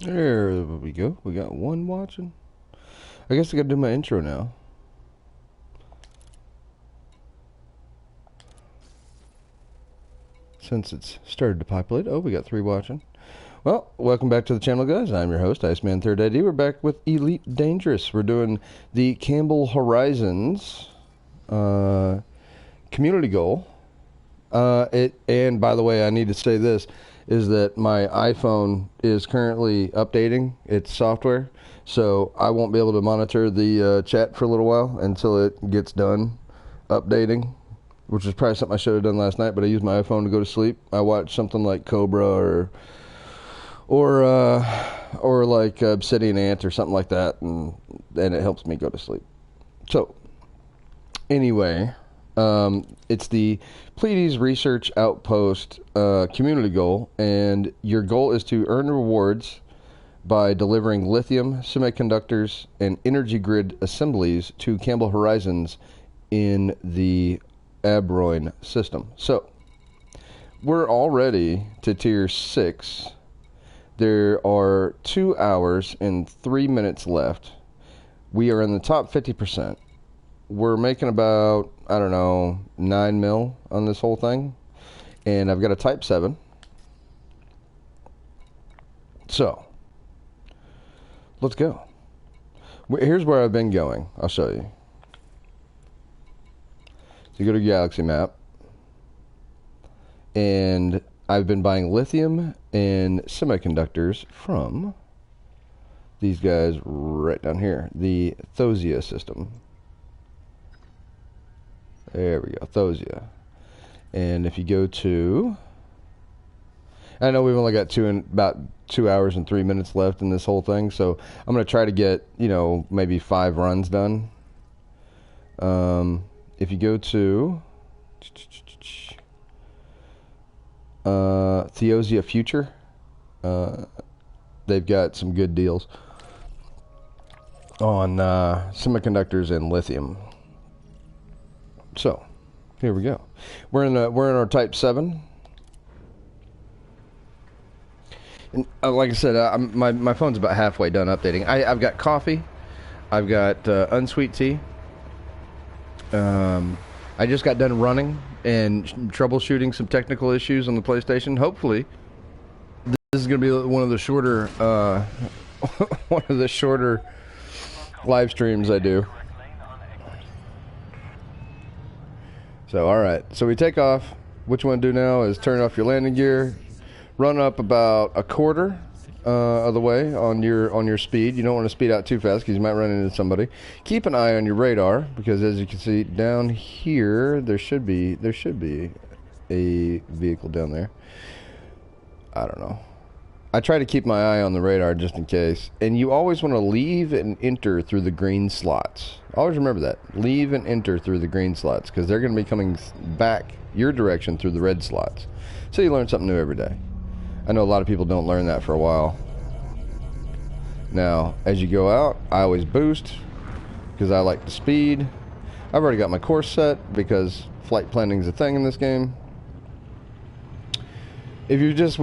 There we go. We got one watching. I guess I gotta do my intro now. Since it's started to populate. Oh, we got 3 watching. Well, welcome back to the channel, guys. I'm your host, Iceman 3rd ID. We're back with Elite Dangerous. We're doing the Campbell Horizons community goal. And by the way, I need to say this, is that my iPhone is currently updating its software, so I won't be able to monitor the chat for a little while until it gets done updating, which is probably something I should have done last night, but I used my iPhone to go to sleep. I watched something like Cobra or like Obsidian Ant or something like that, and it helps me go to sleep. So, anyway, it's the Pleiades Research Outpost community goal, and your goal is to earn rewards by delivering lithium, semiconductors, and energy grid assemblies to Campbell Horizons in the Abroin system. So, we're already to tier 6. There are 2 hours and 3 minutes left. We are in the top 50%. We're making about, I don't know, 9 mil on this whole thing. And I've got a Type 7. So, let's go. Here's where I've been going. I'll show you. So you go to Galaxy Map. And I've been buying lithium and semiconductors from these guys right down here. The Thosia system. There we go, Thosia. And if you go to, I know we've only got about 2 hours and 3 minutes left in this whole thing, so I'm going to try to get, maybe 5 runs done. If you go to Theosia Future, they've got some good deals on semiconductors and lithium. So, here we go. We're in our Type 7. And like I said, my phone's about halfway done updating. I've got coffee. I've got unsweet tea. I just got done running and troubleshooting some technical issues on the PlayStation. Hopefully, this is going to be one of the shorter live streams I do. So, all right. So we take off. What you want to do now is turn off your landing gear, run up about a quarter of the way on your speed. You don't want to speed out too fast because you might run into somebody. Keep an eye on your radar because, as you can see down here, there should be a vehicle down there. I don't know. I try to keep my eye on the radar just in case. And you always want to leave and enter through the green slots. Always remember that. Leave and enter through the green slots because they're going to be coming back your direction through the red slots. So you learn something new every day. I know a lot of people don't learn that for a while. Now, as you go out, I always boost because I like the speed. I've already got my course set because flight planning is a thing in this game. If you're just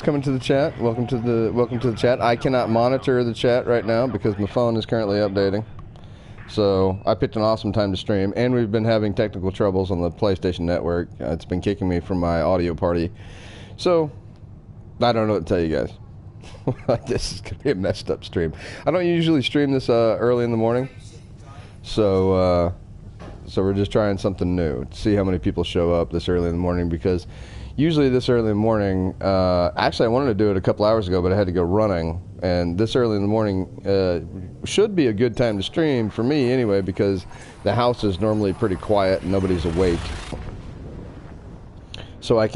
coming to the chat, welcome to the chat. I cannot monitor the chat right now because my phone is currently updating. So I picked an awesome time to stream, and we've been having technical troubles on the PlayStation Network. It's been kicking me from my audio party. So I don't know what to tell you guys. This is gonna be a messed up stream. I don't usually stream this early in the morning, so we're just trying something new to see how many people show up this early in the morning because. Usually this early in the morning, actually I wanted to do it a couple hours ago, but I had to go running. And this early in the morning should be a good time to stream for me anyway, because the house is normally pretty quiet and nobody's awake. So the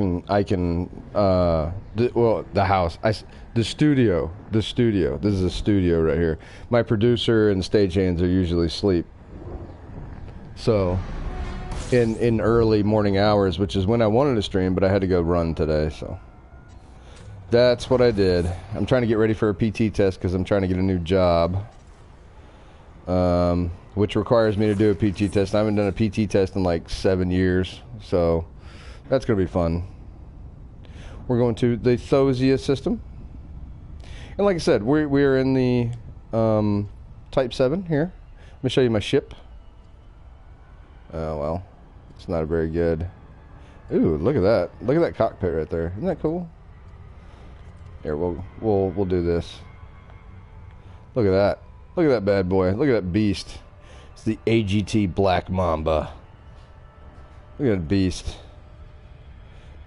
studio. This is a studio right here. My producer and stagehands are usually asleep. So. In early morning hours, which is when I wanted to stream, but I had to go run today, so that's what I did. I'm trying to get ready for a PT test because I'm trying to get a new job, which requires me to do a PT test. I haven't done a PT test in like 7 years, so that's going to be fun. We're going to the Thosia system. And like I said, we're in the Type 7 here. Let me show you my ship. Oh, well, it's not a very good... Ooh, look at that. Look at that cockpit right there. Isn't that cool? Here, we'll do this. Look at that. Look at that bad boy. Look at that beast. It's the AGT Black Mamba. Look at that beast.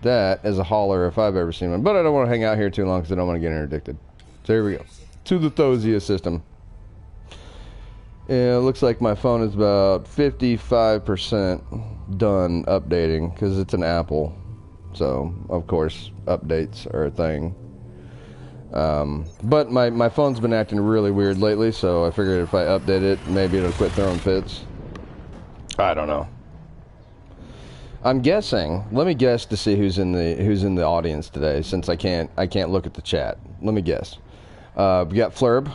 That is a hauler if I've ever seen one. But I don't want to hang out here too long because I don't want to get interdicted. So here we go. To the Thosia system. Yeah, it looks like my phone is about 55% done updating because it's an Apple. So, of course, updates are a thing. But my phone's been acting really weird lately, so I figured if I update it, maybe it'll quit throwing fits. I don't know. I'm guessing. Let me guess to see who's in the audience today, since I can't look at the chat. Let me guess. We got Flurb.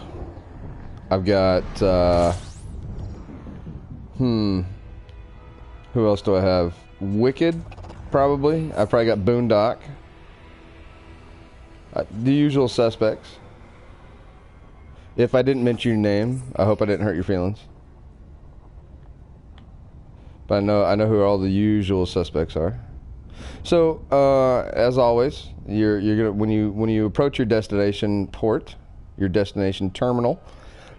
I've got who else do I have? Wicked, probably. I've probably got Boondock. The usual suspects. If I didn't mention your name, I hope I didn't hurt your feelings. But I know who all the usual suspects are. So, as always, you're gonna when you approach your destination port, your destination terminal,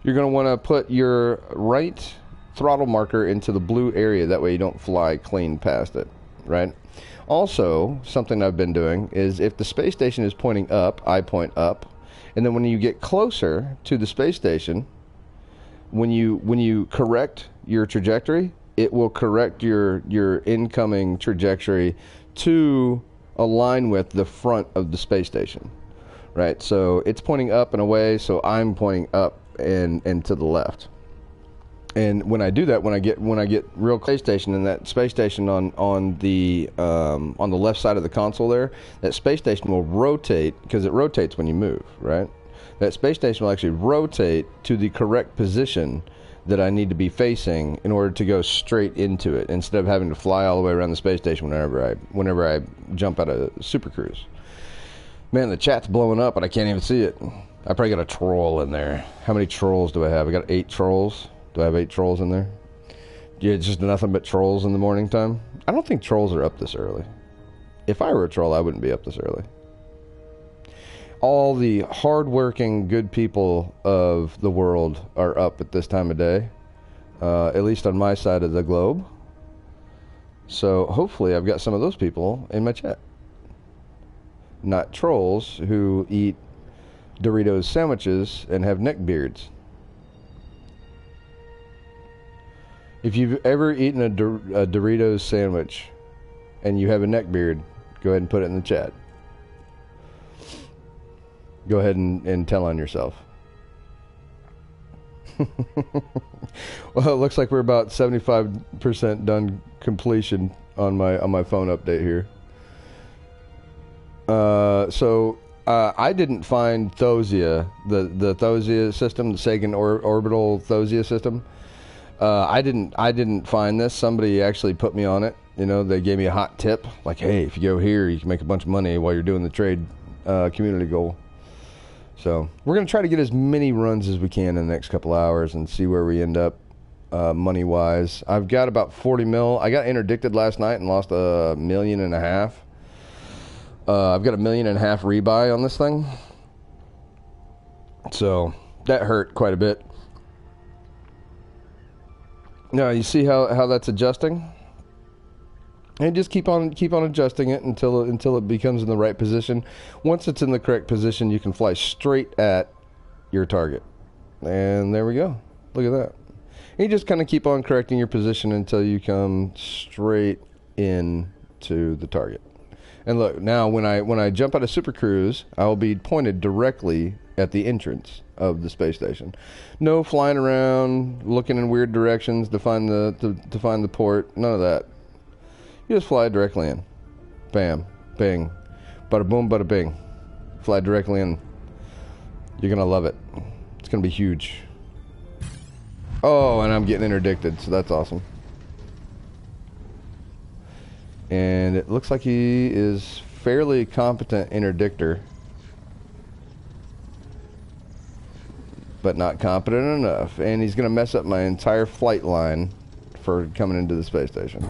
you're gonna want to put your right throttle marker into the blue area. That way, you don't fly clean past it, right? Also, something I've been doing is if the space station is pointing up, I point up, and then when you get closer to the space station, when you correct your trajectory, it will correct your incoming trajectory to align with the front of the space station, right? So it's pointing up and away, so I'm pointing up and to the left. And when I do that, when I get real space station, and that space station on the left side of the console there, that space station will rotate because it rotates when you move, right? That space station will actually rotate to the correct position that I need to be facing in order to go straight into it, instead of having to fly all the way around the space station whenever I jump out of Super Cruise. Man, the chat's blowing up, but I can't even see it. I probably got a troll in there. How many trolls do I have? I got 8 trolls. Do I have 8 trolls in there? Yeah, it's just nothing but trolls in the morning time. I don't think trolls are up this early. If I were a troll, I wouldn't be up this early. All the hard-working, good people of the world are up at this time of day, at least on my side of the globe. So hopefully I've got some of those people in my chat. Not trolls who eat Doritos sandwiches and have neck beards. If you've ever eaten a Doritos sandwich and you have a neck beard, go ahead and put it in the chat. Go ahead and tell on yourself. Well, it looks like we're about 75% done completion on my phone update here. So I didn't find Thosia, the Thosia system, the Sagan orbital Thosia system. I didn't find this. Somebody actually put me on it. You know, they gave me a hot tip, like, hey, if you go here, you can make a bunch of money while you're doing the trade community goal. So we're going to try to get as many runs as we can in the next couple hours and see where we end up money-wise. I've got about 40 mil. I got interdicted last night and lost $1.5 million. I've got $1.5 million rebuy on this thing. So that hurt quite a bit. Now, you see how that's adjusting? And just keep on adjusting it until it becomes in the right position. Once it's in the correct position, you can fly straight at your target. And there we go. Look at that. And you just kind of keep on correcting your position until you come straight in to the target. And look, now when I jump out of Super Cruise, I will be pointed directly at the entrance of the space station. No flying around, looking in weird directions to find the port. None of that. You just fly directly in. Bam. Bing. Bada boom, bada bing. Fly directly in. You're going to love it. It's going to be huge. Oh, and I'm getting interdicted, so that's awesome. And it looks like he is fairly competent interdictor. but not competent enough. And he's going to mess up my entire flight line for coming into the space station.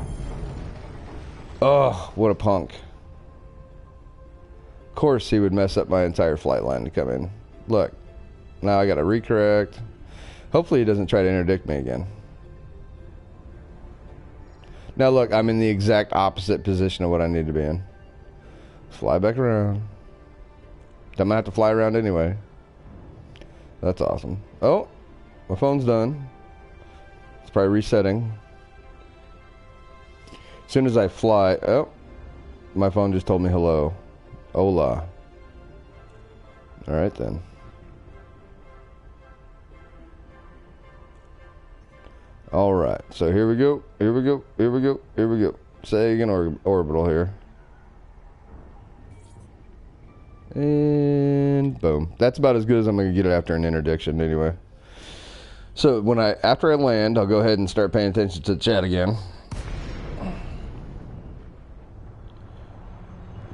Oh, what a punk. Of course he would mess up my entire flight line to come in. Look, now I got to recorrect. Hopefully he doesn't try to interdict me again. Now look, I'm in the exact opposite position of what I need to be in. Fly back around. I'm gonna have to fly around anyway. That's awesome. Oh, my phone's done. It's probably resetting. As soon as I fly, oh, my phone just told me hello. Hola. All right then. All right, so here we go. Here we go. Here we go. Here we go. Sagan orbital here. And boom. That's about as good as I'm going to get it after an interdiction anyway. So after I land, I'll go ahead and start paying attention to the chat again.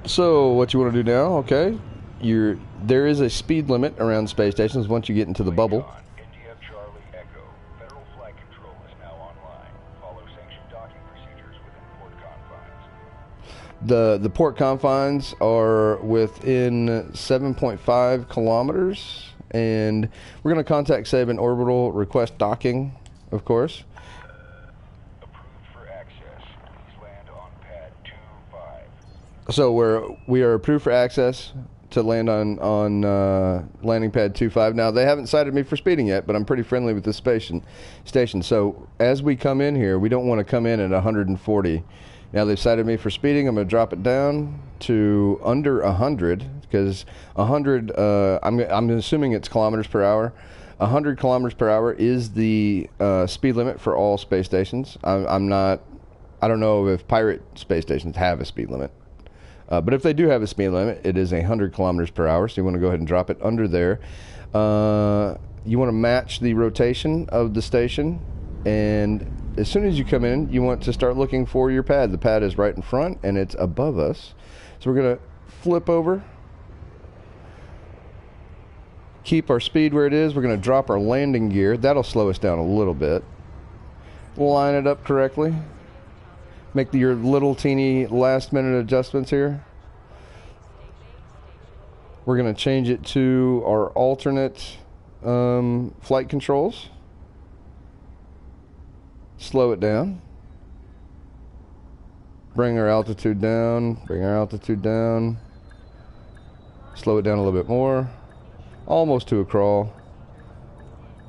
So what you want to do now, okay? There is a speed limit around space stations once you get into the bubble. The port confines are within 7.5 kilometers, and we're going to contact Saban Orbital, request docking, of course. Approved for access. Please land on pad 25. So we are approved for access to land on landing pad 25. Now, they haven't cited me for speeding yet, but I'm pretty friendly with this station. So as we come in here, we don't want to come in at 140. Now they've cited me for speeding. I'm going to drop it down to under 100 because 100. I'm assuming it's kilometers per hour. 100 kilometers per hour is the speed limit for all space stations. I don't know if pirate space stations have a speed limit, but if they do have a speed limit, it is 100 kilometers per hour. So you want to go ahead and drop it under there. You want to match the rotation of the station, and as soon as you come in, you want to start looking for your pad. The pad is right in front, and it's above us. So we're going to flip over. Keep our speed where it is. We're going to drop our landing gear. That'll slow us down a little bit. Line it up correctly. Make your little teeny last-minute adjustments here. We're going to change it to our alternate flight controls. Slow it down. Bring our altitude down. Bring our altitude down. Slow it down a little bit more. Almost to a crawl.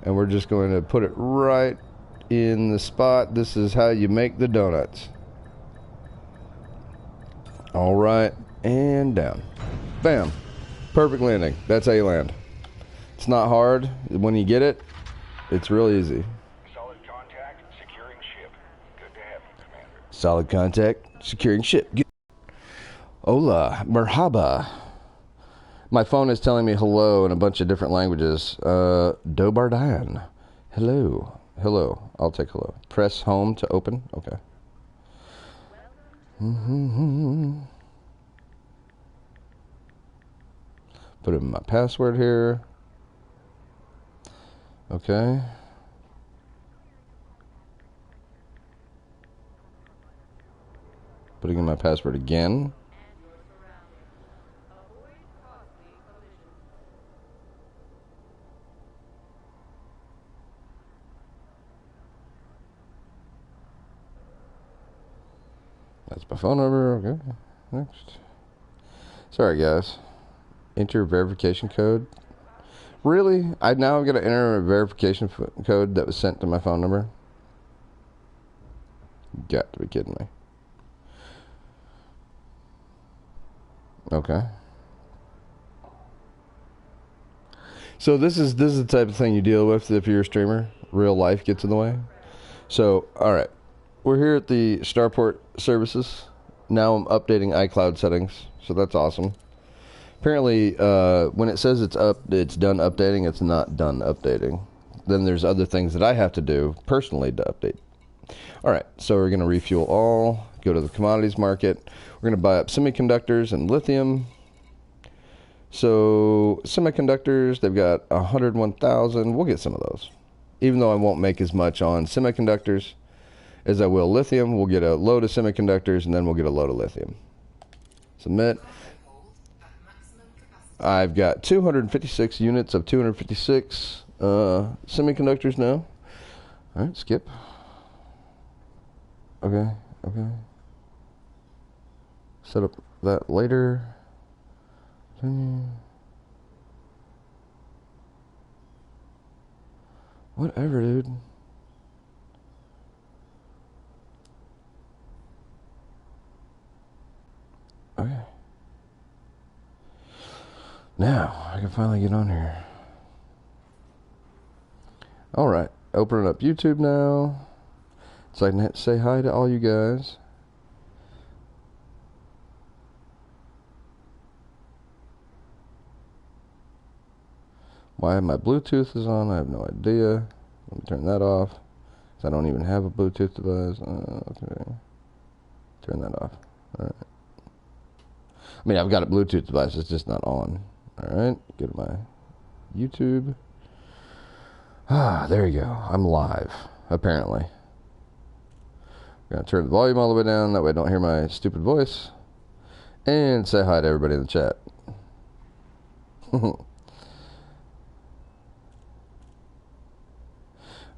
And we're just going to put it right in the spot. This is how you make the donuts. All right. And down. Bam. Perfect landing. That's how you land. It's not hard. When you get it, it's real easy. Solid contact, securing ship. Hola, merhaba. My phone is telling me hello in a bunch of different languages. Dobardan. Hello. Hello. I'll take hello. Press home to open. Okay. Put in my password here. Okay. Putting in my password again. That's my phone number. Okay. Next. Sorry, guys. Enter verification code. Really? I'm going to enter a verification code that was sent to my phone number? You got to be kidding me. Okay. So this is the type of thing you deal with if you're a streamer. Real life gets in the way. So, all right. We're here at the Starport services. Now I'm updating iCloud settings. So that's awesome. Apparently, when it says it's done updating, it's not done updating. Then there's other things that I have to do personally to update. All right. So we're going to refuel all. Go to the Commodities Market. We're going to buy up semiconductors and lithium. So semiconductors, they've got 101,000. We'll get some of those. Even though I won't make as much on semiconductors as I will lithium, we'll get a load of semiconductors and then we'll get a load of lithium. Submit. I've got 256 units of 256 semiconductors now. All right, skip. Okay. Set up that later. Whatever, dude. Okay. Now, I can finally get on here. Alright, opening up YouTube now. So I can say hi to all you guys. Why my Bluetooth is on, I have no idea. Let me turn that off. Because I don't even have a Bluetooth device. Okay. Turn that off. Alright. I mean, I've got a Bluetooth device, it's just not on. Alright, go to my YouTube. There you go. I'm live, apparently. I'm going to turn the volume all the way down, that way I don't hear my stupid voice. And say hi to everybody in the chat.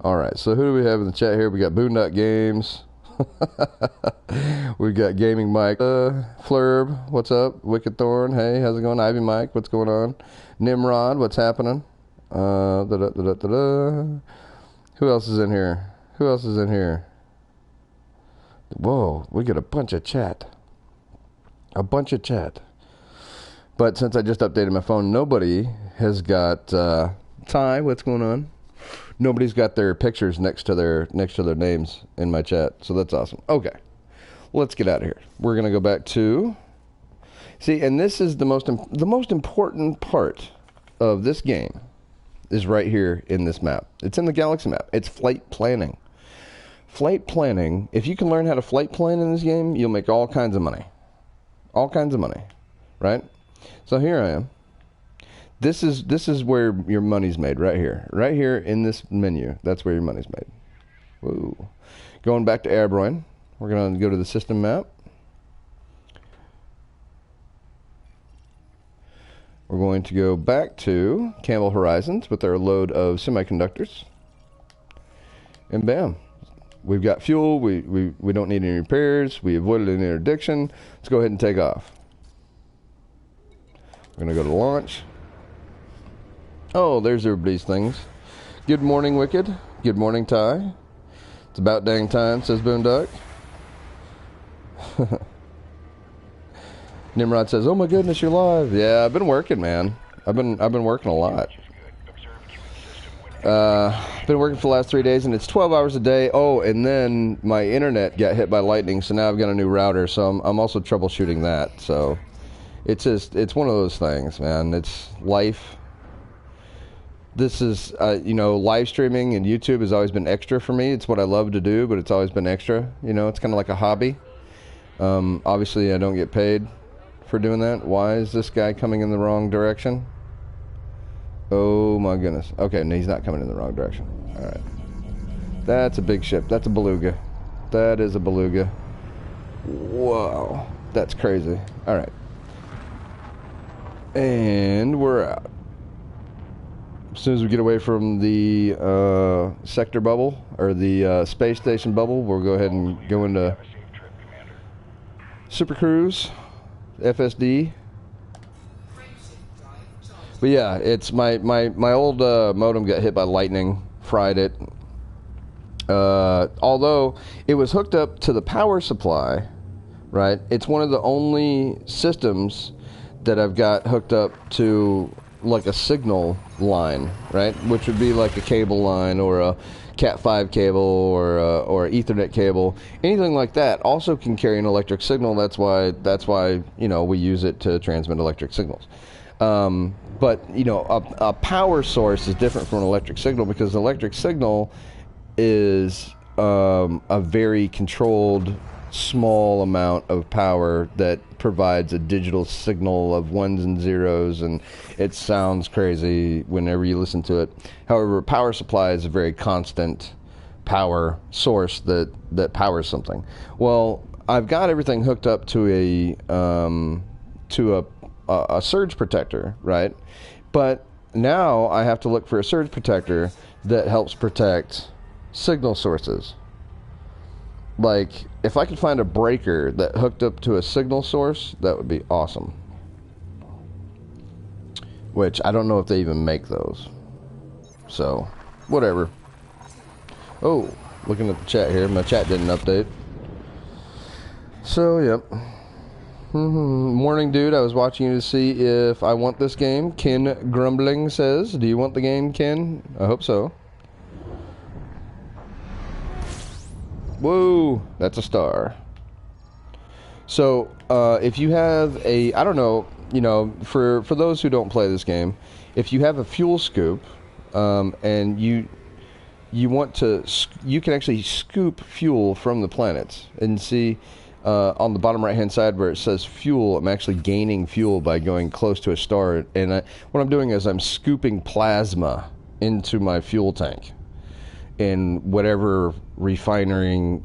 Alright, so who do we have in the chat here? We got Boondock Games. We got Gaming Mike. Flurb, what's up? Wicked Thorn, hey, how's it going? Ivy Mike, what's going on? Nimrod, what's happening? Who else is in here? Whoa, we get a bunch of chat. But since I just updated my phone, nobody has got Ty, what's going on? Nobody's got their pictures next to their names in my chat, so that's awesome. Okay, let's get out of here. We're gonna go back to and this is the most important part of this game is right here in this map. It's in the galaxy map. It's flight planning. Flight planning. If you can learn how to flight plan in this game, you'll make all kinds of money. Right? So here I am. This is where your money's made, right here in this menu. That's where your money's made. Whoa. Going back to Airborne, we're going to go to the system map. We're going to go back to Campbell Horizons with our load of semiconductors, and bam, we've got fuel. We don't need any repairs. We avoided an interdiction. Let's go ahead and take off. We're going to go to launch. Oh, there's everybody's things. Good morning, Wicked. Good morning, Ty. It's about dang time, says Boondock. Nimrod says, "Oh my goodness, you're live." Yeah, I've been working, man. I've been working a lot. Been working for the last 3 days, and it's 12 hours a day. Oh, and then my internet got hit by lightning, so now I've got a new router. So I'm also troubleshooting that. So it's one of those things, man. It's life. This is, live streaming and YouTube has always been extra for me. It's what I love to do, but it's always been extra. It's kind of like a hobby. Obviously, I don't get paid for doing that. Why is this guy coming in the wrong direction? Oh, my goodness. Okay, no, he's not coming in the wrong direction. All right. That's a big ship. That's a beluga. That is a beluga. Whoa. That's crazy. All right. And we're out. As soon as we get away from the sector bubble, or the space station bubble, we'll go ahead and go into Super Cruise, FSD. But yeah, it's my old modem got hit by lightning, fried it. Although it was hooked up to the power supply, right? It's one of the only systems that I've got hooked up to like a signal line, right? Which would be like a cable line or a Cat5 cable or Ethernet cable. Anything like that also can carry an electric signal. That's why we use it to transmit electric signals. But a power source is different from an electric signal, because the electric signal is a very controlled small amount of power that provides a digital signal of ones and zeros, and it sounds crazy whenever you listen to it. However, a power supply is a very constant power source that powers something. Well, I've got everything hooked up to a surge protector, right? But now I have to look for a surge protector that helps protect signal sources. Like, if I could find a breaker that hooked up to a signal source, that would be awesome. Which, I don't know if they even make those. So, whatever. Oh, looking at the chat here. My chat didn't update. So, yep. Morning, dude. I was watching you to see if I want this game. Ken Grumbling says, do you want the game, Ken? I hope so. Whoa, that's a star. So, if you have a, I don't know, you know, for those who don't play this game, if you have a fuel scoop, and you want to, you can actually scoop fuel from the planets. And see, on the bottom right-hand side where it says fuel, I'm actually gaining fuel by going close to a star. And what I'm doing is I'm scooping plasma into my fuel tank. And whatever refining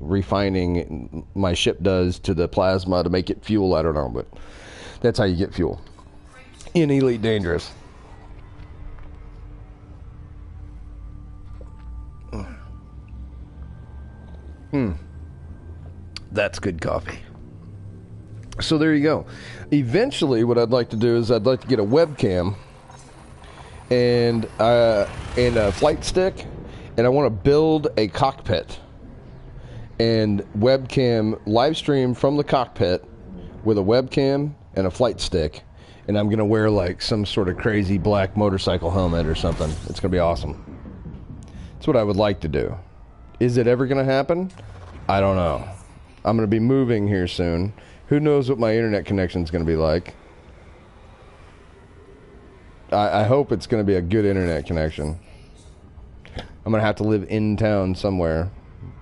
my ship does to the plasma to make it fuel, I don't know, but that's how you get fuel in Elite Dangerous. That's good coffee. So there you go. Eventually, what I'd like to do is I'd like to get a webcam and a flight stick. And I want to build a cockpit and webcam live stream from the cockpit with a webcam and a flight stick. And I'm going to wear like some sort of crazy black motorcycle helmet or something. It's going to be awesome. That's what I would like to do. Is it ever going to happen? I don't know. I'm going to be moving here soon. Who knows what my internet connection is going to be like? I hope it's going to be a good internet connection. I'm going to have to live in town somewhere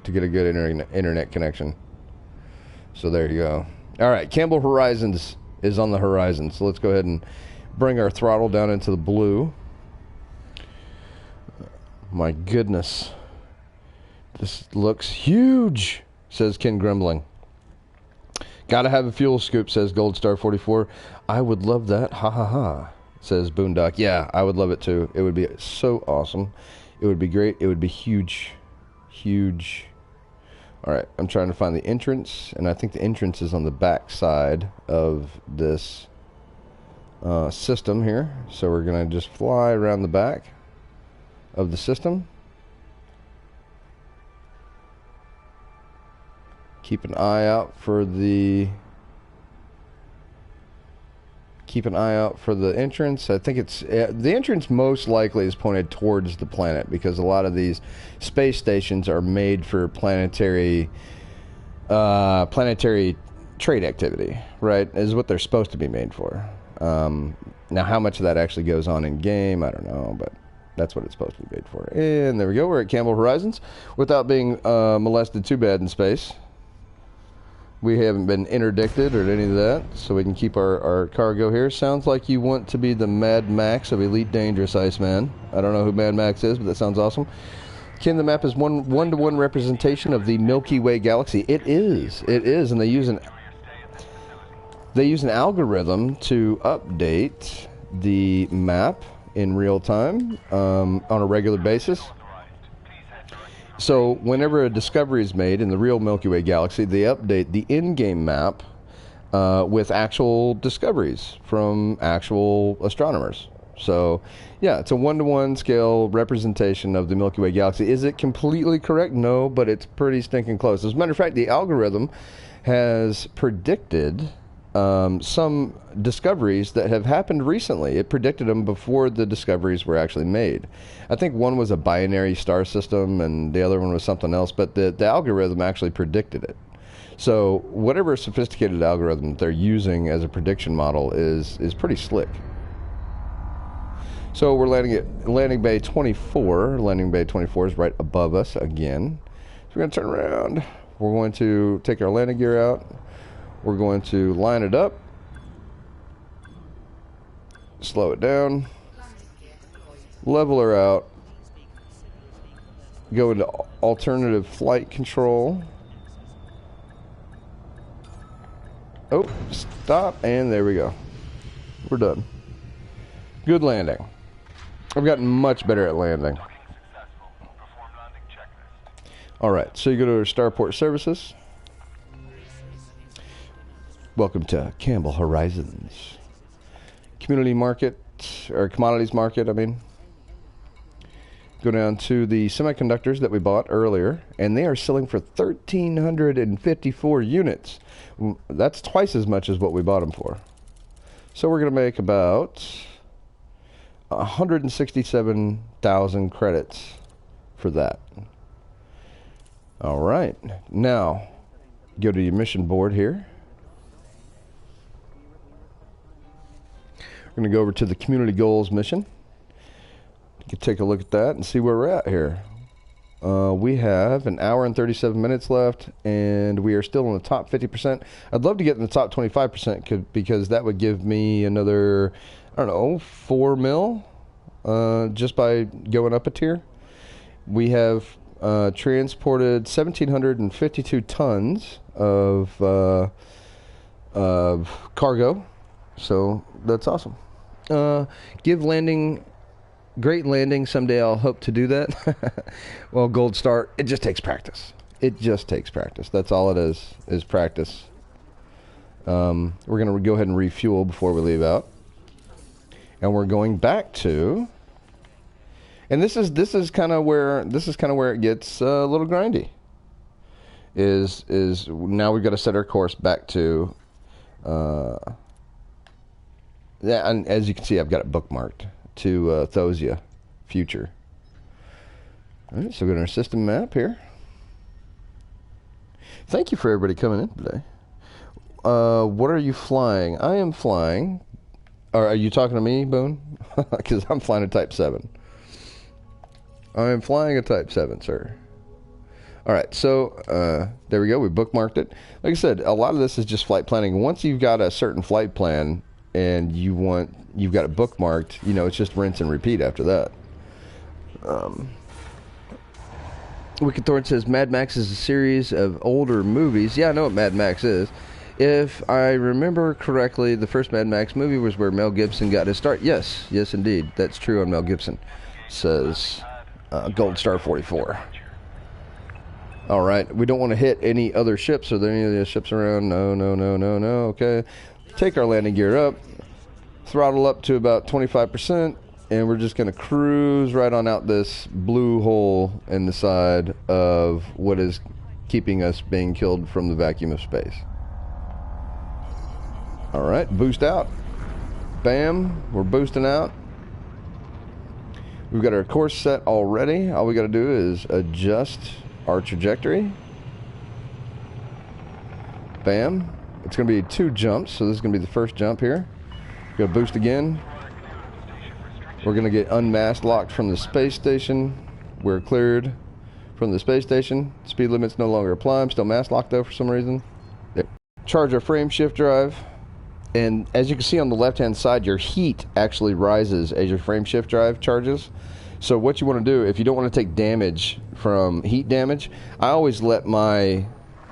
to get a good internet connection. So there you go. All right, Campbell Horizons is on the horizon. So let's go ahead and bring our throttle down into the blue. My goodness. This looks huge, says Ken Grumbling. Gotta have a fuel scoop, says Goldstar 44. I would love that. Ha ha ha, says Boondock. Yeah, I would love it too. It would be so awesome. It would be great. It would be huge. Huge. All right. I'm trying to find the entrance. And I think the entrance is on the back side of this system here. So we're going to just fly around the back of the system. Keep an eye out for the entrance. I think it's the entrance most likely is pointed towards the planet because a lot of these space stations are made for planetary trade activity, right? Is what they're supposed to be made for. Now, how much of that actually goes on in game, I don't know, but that's what it's supposed to be made for. And there we go. We're at Campbell Horizons without being molested too bad in space. We haven't been interdicted or any of that, so we can keep our cargo here. Sounds like you want to be the Mad Max of Elite Dangerous, Iceman. I don't know who Mad Max is, but that sounds awesome. Ken, the map is one-to-one representation of the Milky Way galaxy. It is, and they use an algorithm to update the map in real time on a regular basis. So whenever a discovery is made in the real Milky Way galaxy, they update the in-game map with actual discoveries from actual astronomers. So, yeah, it's a one-to-one scale representation of the Milky Way galaxy. Is it completely correct? No, but it's pretty stinking close. As a matter of fact, the algorithm has predicted some discoveries that have happened recently. It predicted them before the discoveries were actually made. I think one was a binary star system and the other one was something else, but the algorithm actually predicted it. So whatever sophisticated algorithm they're using as a prediction model is pretty slick. So we're landing at landing bay 24. Landing bay 24 is right above us again. So we're going to turn around. We're going to take our landing gear out. We're going to line it up. Slow it down. Level her out. Go into alternative flight control. Oh, stop, and there we go. We're done. Good landing. I've gotten much better at landing. Alright, so you go to Starport Services. Welcome to Campbell Horizons. Community Market, or Commodities Market, I mean. Go down to the semiconductors that we bought earlier, and they are selling for 1,354 units. That's twice as much as what we bought them for. So we're going to make about 167,000 credits for that. All right. Now, go to your mission board here. We're going to go over to the Community Goals mission. You can take a look at that and see where we're at here. We have an hour and 37 minutes left, and we are still in the top 50%. I'd love to get in the top 25% because that would give me another, I don't know, 4 mil just by going up a tier. We have transported 1,752 tons of cargo, so that's awesome. Great landing. Someday I'll hope to do that. Well, gold star, it just takes practice. It just takes practice. That's all it is practice. We're going to go ahead and refuel before we leave out. And we're going back to, and this is kind of where it gets a little grindy. Is now we've got to set our course back to yeah, and as you can see, I've got it bookmarked to Thosia future. All right, so we're going to our system map here. Thank you for everybody coming in today. What are you flying? I am flying. Or are you talking to me, Boone? Because I'm flying a Type 7. I am flying a Type 7, sir. All right, so there we go. We bookmarked it. Like I said, a lot of this is just flight planning. Once you've got a certain flight plan and you've got it bookmarked, you know, it's just rinse and repeat after that. Wicked Thorn says Mad Max is a series of older movies. Yeah, I know what Mad Max is. If I remember correctly, the first Mad Max movie was where Mel Gibson got his start. Yes, indeed. That's true on Mel Gibson. Says Gold Star 44. All right, we don't want to hit any other ships. Are there any other ships around? No. Okay. Take our landing gear up, throttle up to about 25%, and we're just going to cruise right on out this blue hole in the side of what is keeping us being killed from the vacuum of space. All right, boost out. Bam, we're boosting out. We've got our course set already. All we got to do is adjust our trajectory. Bam. It's going to be 2 jumps, so this is going to be the first jump here. Go boost again. We're going to get unmasked locked from the space station. We're cleared from the space station. Speed limits no longer apply. I'm still mask locked though for some reason. There. Charge our frame shift drive. And as you can see on the left-hand side, your heat actually rises as your frame shift drive charges. So what you want to do, if you don't want to take damage from heat damage, I always let my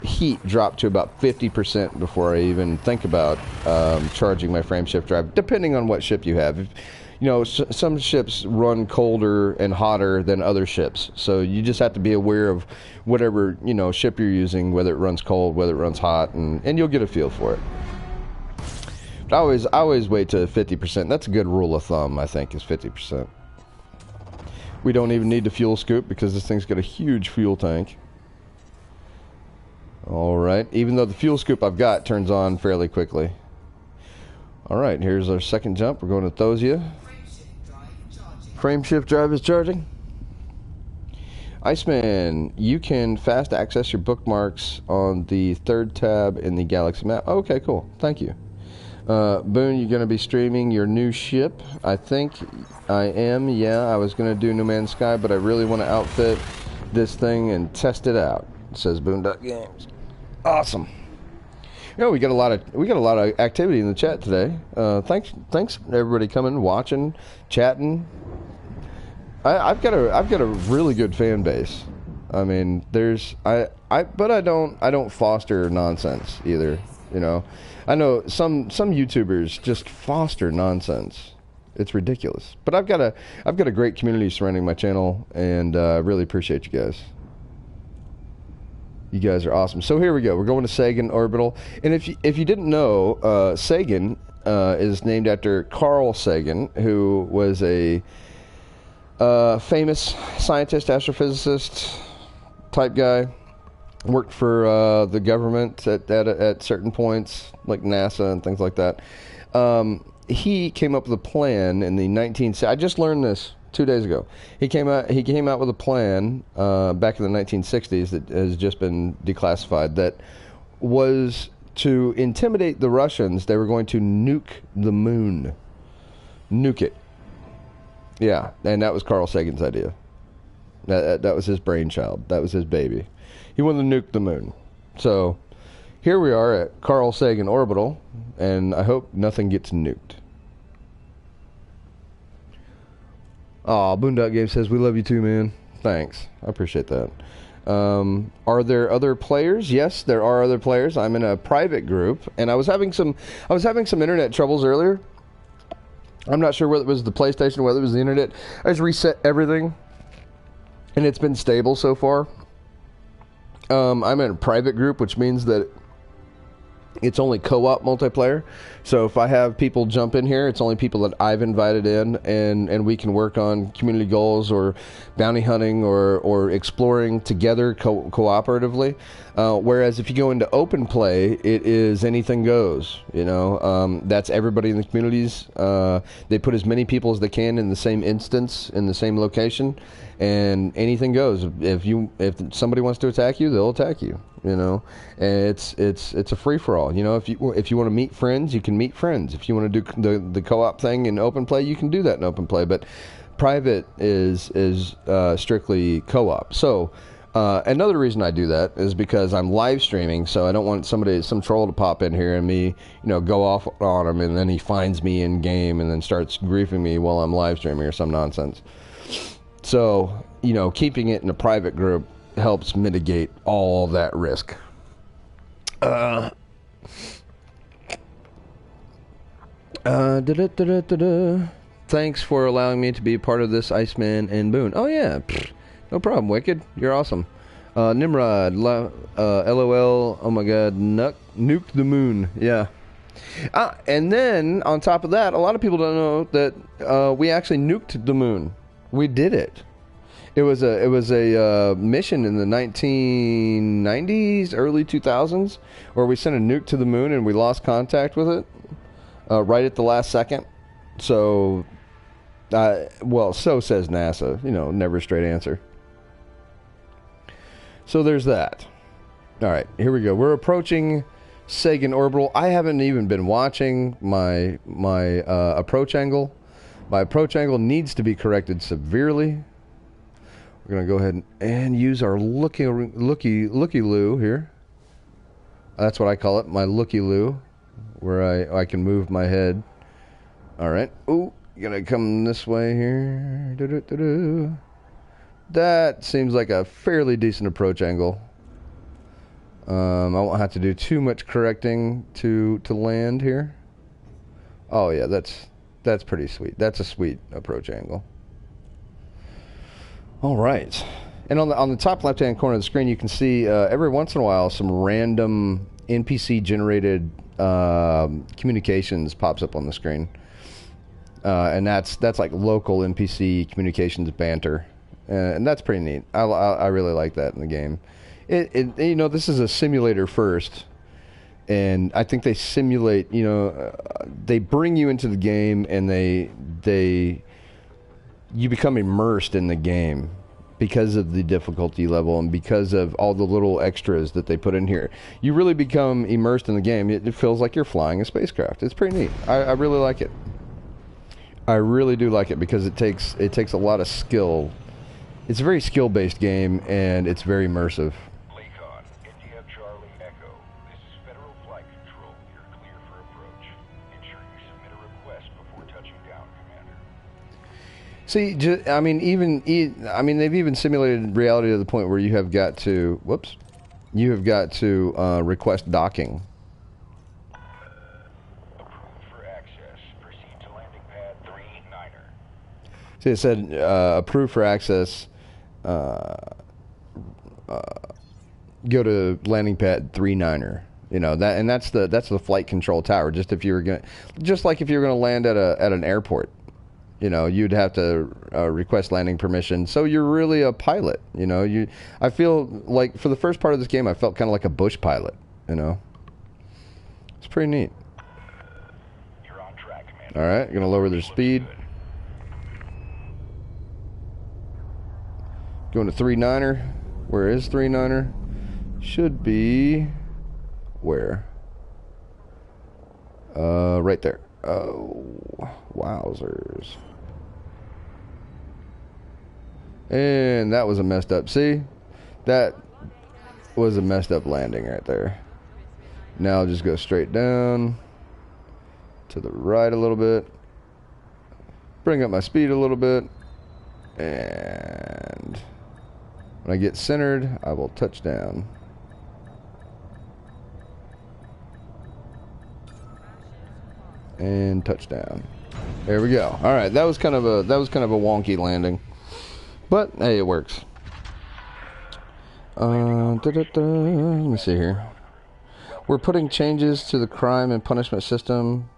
heat drop to about 50% before I even think about charging my frame shift drive, depending on what ship you have. You know, some ships run colder and hotter than other ships, so you just have to be aware of whatever, you know, ship you're using, whether it runs cold, whether it runs hot, and you'll get a feel for it. But I always wait to 50%. That's a good rule of thumb, I think, is 50%. We don't even need the fuel scoop because this thing's got a huge fuel tank. All right, even though the fuel scoop I've got turns on fairly quickly. All right, here's our second jump. We're going to Thosia. Frame shift drive is charging. Iceman, you can fast access your bookmarks on the 3rd tab in the Galaxy map. Okay, cool. Thank you. Boone, you're going to be streaming your new ship. I think I am. Yeah, I was going to do No Man's Sky, but I really want to outfit this thing and test it out. says Boondock Games. Awesome. You know, we got a lot of activity in the chat today. Thanks everybody coming, watching, chatting. I've got a really good fan base. I mean, but I don't foster nonsense either. You know, I know some YouTubers just foster nonsense. It's ridiculous. But I've got a great community surrounding my channel, and I really appreciate you guys. You guys are awesome. So here we go. We're going to Sagan Orbital, and if you didn't know, Sagan is named after Carl Sagan, who was a famous scientist, astrophysicist type guy. Worked for the government at certain points, like NASA and things like that. He came up with a plan in the I just learned this 2 days ago. He came out with a plan back in the 1960s that has just been declassified, that was to intimidate the Russians. They were going to nuke the moon. Nuke it. Yeah, and that was Carl Sagan's idea. That was his brainchild. That was his baby. He wanted to nuke the moon. So here we are at Carl Sagan Orbital, and I hope nothing gets nuked. Aw, Boondock Game says, we love you too, man. Thanks. I appreciate that. Are there other players? Yes, there are other players. I'm in a private group, and I was having some internet troubles earlier. I'm not sure whether it was the PlayStation or whether it was the internet. I just reset everything, and it's been stable so far. I'm in a private group, which means that it's only co-op multiplayer. So if I have people jump in here, it's only people that I've invited in, and we can work on community goals or bounty hunting or exploring together cooperatively. Whereas if you go into open play, it is anything goes. You know, that's everybody in the communities. They put as many people as they can in the same instance, in the same location, and anything goes. If somebody wants to attack you, they'll attack you. You know, and it's a free for all. You know, if you want to meet friends, you can meet friends. If you want to do the co-op thing in open play, you can do that in open play. But private is strictly co-op. So another reason I do that is because I'm live streaming, so I don't want some troll to pop in here and me, go off on him, and then he finds me in game and then starts griefing me while I'm live streaming or some nonsense. So keeping it in a private group helps mitigate all that risk. Thanks for allowing me to be part of this, Iceman and Boone. Oh yeah, no problem, Wicked. You're awesome. Nimrod, LOL. Oh my God, nuke the moon. Yeah. And then on top of that, a lot of people don't know that we actually nuked the moon. We did it. It was a mission in the 1990s, early 2000s, where we sent a nuke to the moon and we lost contact with it right at the last second. So, so says NASA. Never a straight answer. So there's that. All right, here we go. We're approaching Sagan Orbital. I haven't even been watching my approach angle. My approach angle needs to be corrected severely. We're going to go ahead and use our looky-loo here. That's what I call it, my looky-loo, where I can move my head. All right. Ooh, going to come this way here. Do-do-do-do. That seems like a fairly decent approach angle. I won't have to do too much correcting to land here. Oh, yeah, that's pretty sweet. That's a sweet approach angle. All right, and on the top left-hand corner of the screen, you can see every once in a while some random NPC-generated communications pops up on the screen, and that's like local NPC communications banter, and that's pretty neat. I really like that in the game. This is a simulator first, and I think they simulate. They bring you into the game, and you become immersed in the game because of the difficulty level and because of all the little extras that they put in here. You really become immersed in the game. It feels like you're flying a spacecraft. It's pretty neat. I really like it. I really do like it because it takes a lot of skill. It's a very skill-based game, and it's very immersive. See, I mean, they've even simulated reality to the point where you have got to, you have got to request docking. Approved for access. Proceed to landing pad 39er. See, it said approved for access. Go to landing pad 39er. You know that, and that's the flight control tower. Just like if you were gonna land at an airport. You know, you'd have to request landing permission. So you're really a pilot. You know, I feel like for the first part of this game, I felt kind of like a bush pilot. You know, it's pretty neat. You're on track, man. All right, gonna lower their speed. Going to 39er. Where is 39er? Should be where? Right there. Oh, wowzers. And that was a messed up. See? That was a messed up landing right there. Now I'll just go straight down to the right a little bit. Bring up my speed a little bit. And when I get centered, I will touch down. And touchdown. There we go. All right, that was kind of a wonky landing, but hey, it works. Let me see here. We're putting changes to the crime and punishment system.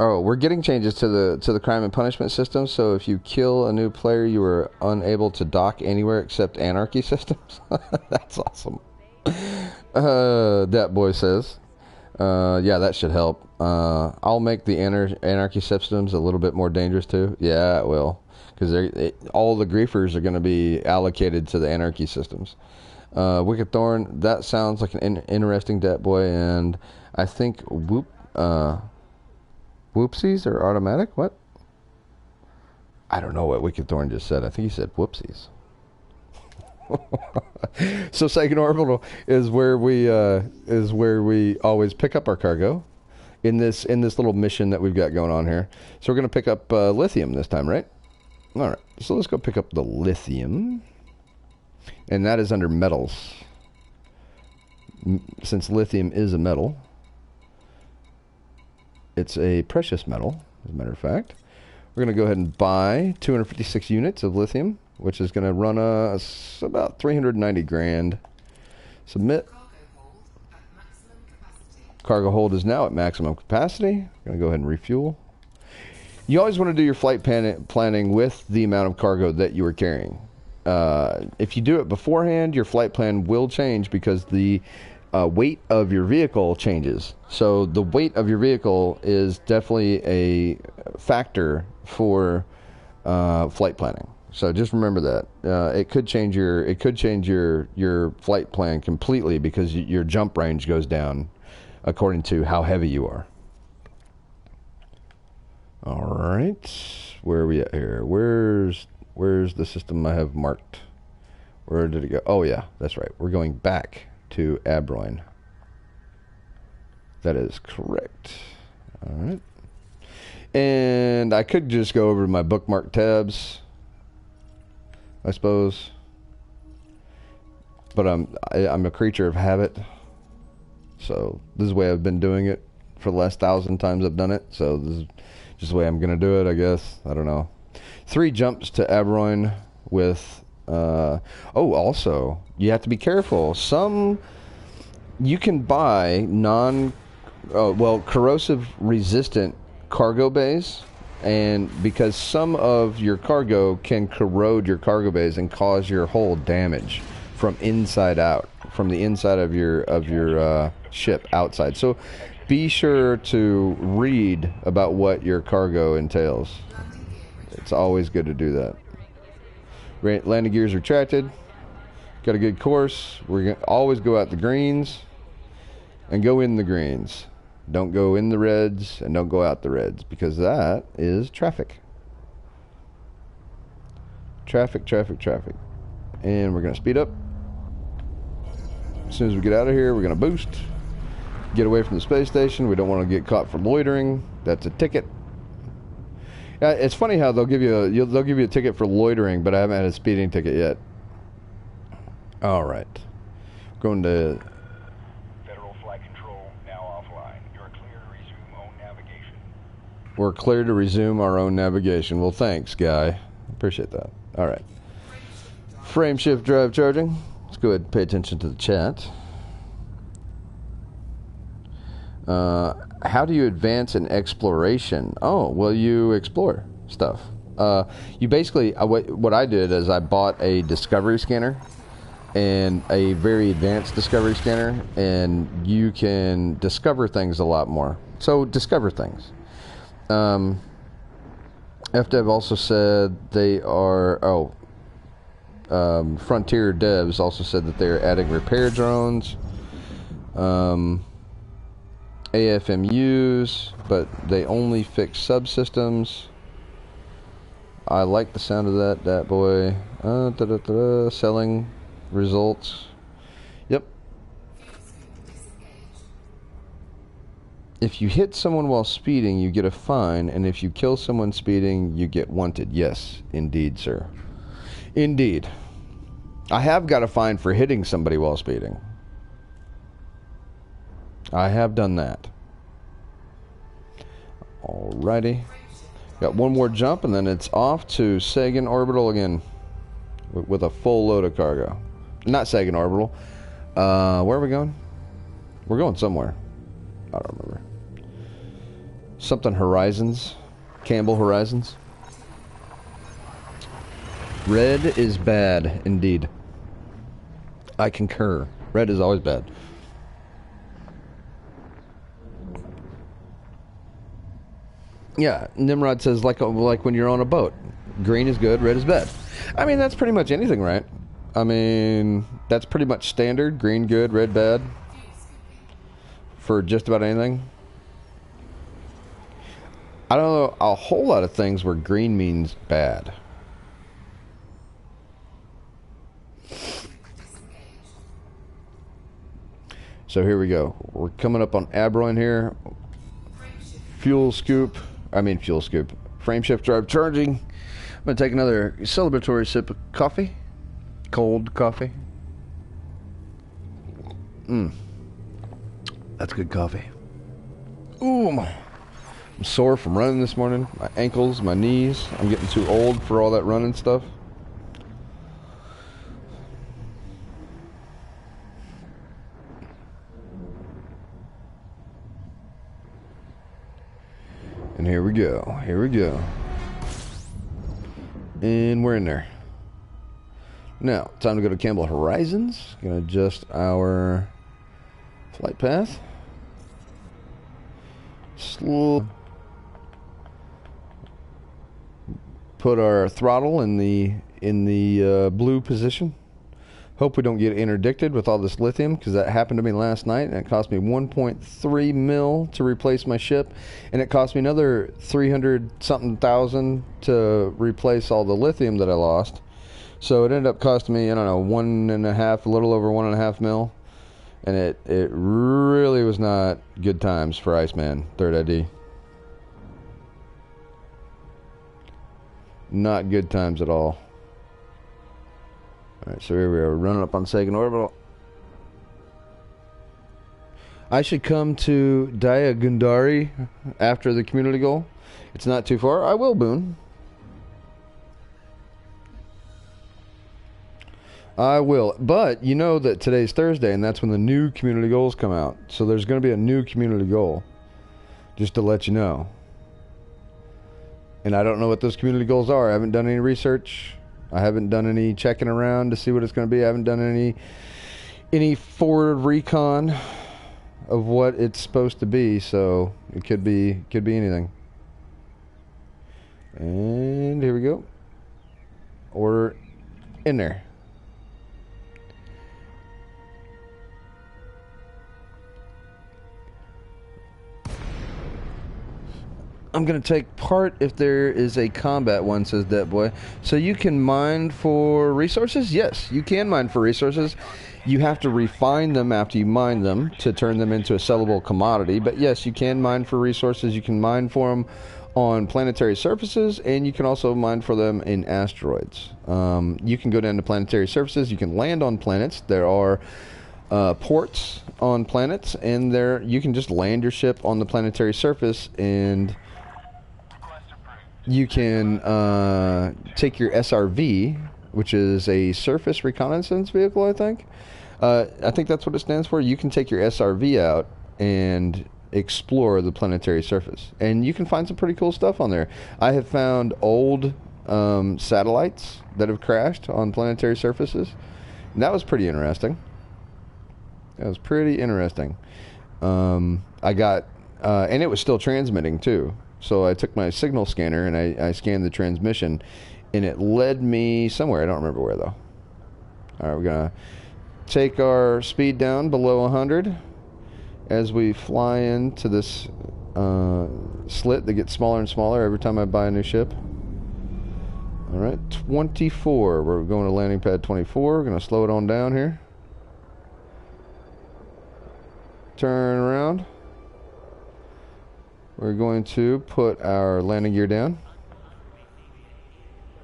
Oh, we're getting changes to the crime and punishment system. So if you kill a new player, you are unable to dock anywhere except anarchy systems. That's awesome. That boy says. Yeah, that should help. I'll make the anarchy systems a little bit more dangerous too. Yeah, it will, because all the griefers are going to be allocated to the anarchy systems. Wicked Thorn, that sounds like an interesting dat boy, and I think whoopsies are automatic. What? I don't know what Wicked Thorn just said. I think he said whoopsies. So Second Orbital is where we always pick up our cargo in this little mission that we've got going on here. So we're going to pick up lithium this time, right? All right. So let's go pick up the lithium, and that is under metals. Since lithium is a metal, it's a precious metal. As a matter of fact, we're going to go ahead and buy 256 units of lithium, which is going to run us about 390 grand. Submit. Cargo hold is now at maximum capacity. Going to go ahead and refuel. You always want to do your flight planning with the amount of cargo that you are carrying. If you do it beforehand, your flight plan will change because the weight of your vehicle changes. So the weight of your vehicle is definitely a factor for flight planning. So just remember that it could change your flight plan completely because your jump range goes down according to how heavy you are. All right, where are we at here? Where's the system I have marked? Where did it go? Oh yeah, that's right. We're going back to Abroin. That is correct. All right, and I could just go over to my bookmark tabs, I suppose, but I'm a creature of habit, so this is the way I've been doing it for the last 1,000 times I've done it, so this is just the way I'm gonna do it, I guess. I don't know. 3 jumps to Abroin with also you have to be careful. You can buy corrosive resistant cargo bays, and because some of your cargo can corrode your cargo bays and cause your hull damage from inside out, from the inside of your ship outside. So be sure to read about what your cargo entails. It's always good to do that. Landing gears retracted. Got a good course. We're going to always go out the greens and go in the greens. Don't go in the reds and don't go out the reds, because that is traffic. Traffic. And we're going to speed up. As soon as we get out of here, we're going to boost. Get away from the space station. We don't want to get caught for loitering. That's a ticket. It's funny how they'll give you a ticket for loitering, but I haven't had a speeding ticket yet. All right, going to Federal flight control now offline. You're clear to resume own navigation. We're clear to resume our own navigation. Well, thanks, guy. Appreciate that. All right. Frame shift drive charging. Let's go ahead and pay attention to the chat. How do you advance in exploration? Oh, well, you explore stuff. You basically, what I did is I bought a discovery scanner and a very advanced discovery scanner, and you can discover things a lot more. So discover things. FDev also said they are, Frontier Devs also said that they're adding repair drones. AFMUs, but they only fix subsystems. I like the sound of that boy. Selling results. Yep. If you hit someone while speeding, you get a fine, and if you kill someone speeding, you get wanted. Yes, indeed, sir. Indeed. I have got a fine for hitting somebody while speeding. I have done that. Alrighty. Got one more jump, and then it's off to Sagan Orbital again with a full load of cargo. Not Sagan Orbital. Where are we going? We're going somewhere. I don't remember. Something Horizons. Campbell Horizons. Red is bad, indeed. I concur. Red is always bad. Yeah, Nimrod says like when you're on a boat. Green is good, red is bad. I mean, that's pretty much anything, right? I mean, that's pretty much standard. Green good, red bad. For just about anything. I don't know a whole lot of things where green means bad. So here we go. We're coming up on Abroin here. Fuel scoop. Frame shift drive charging. I'm going to take another celebratory sip of coffee. Cold coffee. That's good coffee. Ooh, I'm sore from running this morning. My ankles, my knees. I'm getting too old for all that running stuff. And here we go. Here we go. And we're in there. Now, time to go to Campbell Horizons. Gonna adjust our flight path. Slow. Put our throttle in the blue position. Hope we don't get interdicted with all this lithium, because that happened to me last night, and it cost me 1.3 mil to replace my ship, and it cost me another 300-something thousand to replace all the lithium that I lost. So it ended up costing me, I don't know, a little over 1.5 mil, and it really was not good times for Iceman, 3rd ID. Not good times at all. Alright, so here we are, running up on Sagan Orbital. I should come to Daya Gundari after the community goal. It's not too far. I will, Boone. I will. But you know that today's Thursday, and that's when the new community goals come out. So there's going to be a new community goal. Just to let you know. And I don't know what those community goals are. I haven't done any research. I haven't done any checking around to see what it's going to be. I haven't done any forward recon of what it's supposed to be, so it could be anything. And here we go. Order in there. I'm going to take part if there is a combat one, says that boy. So you can mine for resources? Yes, you can mine for resources. You have to refine them after you mine them to turn them into a sellable commodity. But yes, you can mine for resources. You can mine for them on planetary surfaces, and you can also mine for them in asteroids. You can go down to planetary surfaces. You can land on planets. There are ports on planets, and there you can just land your ship on the planetary surface, and you can take your SRV, which is a surface reconnaissance vehicle, I think. I think that's what it stands for. You can take your SRV out and explore the planetary surface, and you can find some pretty cool stuff on there. I have found old satellites that have crashed on planetary surfaces, and that was pretty interesting. I got and it was still transmitting too, so I took my signal scanner and I scanned the transmission, and it led me somewhere. I don't remember where though. All right, we're gonna take our speed down below 100 as we fly into this slit that gets smaller and smaller every time I buy a new ship. All right, 24. We're going to landing pad 24. We're going to slow it on down here. Turn around. We're going to put our landing gear down.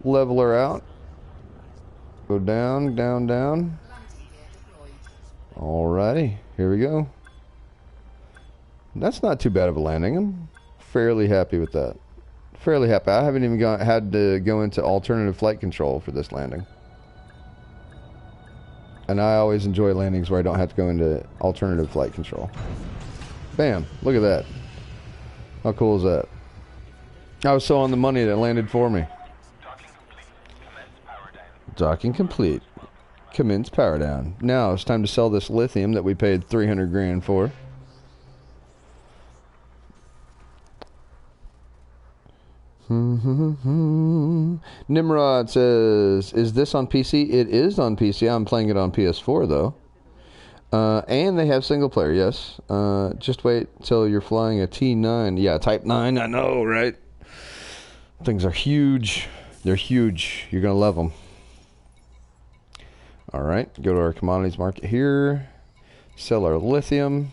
Level her out. Go down, down, down. Alrighty, here we go. That's not too bad of a landing. I'm fairly happy with that. Fairly happy. I haven't even had to go into alternative flight control for this landing. And I always enjoy landings where I don't have to go into alternative flight control. Bam, look at that. How cool is that? I was so on the money that it landed for me. Docking complete. Commence power down. Now it's time to sell this lithium that we paid 300 grand for. Nimrod says, is this on PC? It is on PC. I'm playing it on PS4 though. And they have single player, yes. Just wait till you're flying a T9. Yeah, Type 9, I know, right? Things are huge. They're huge. You're going to love them. All right, go to our commodities market here. Sell our lithium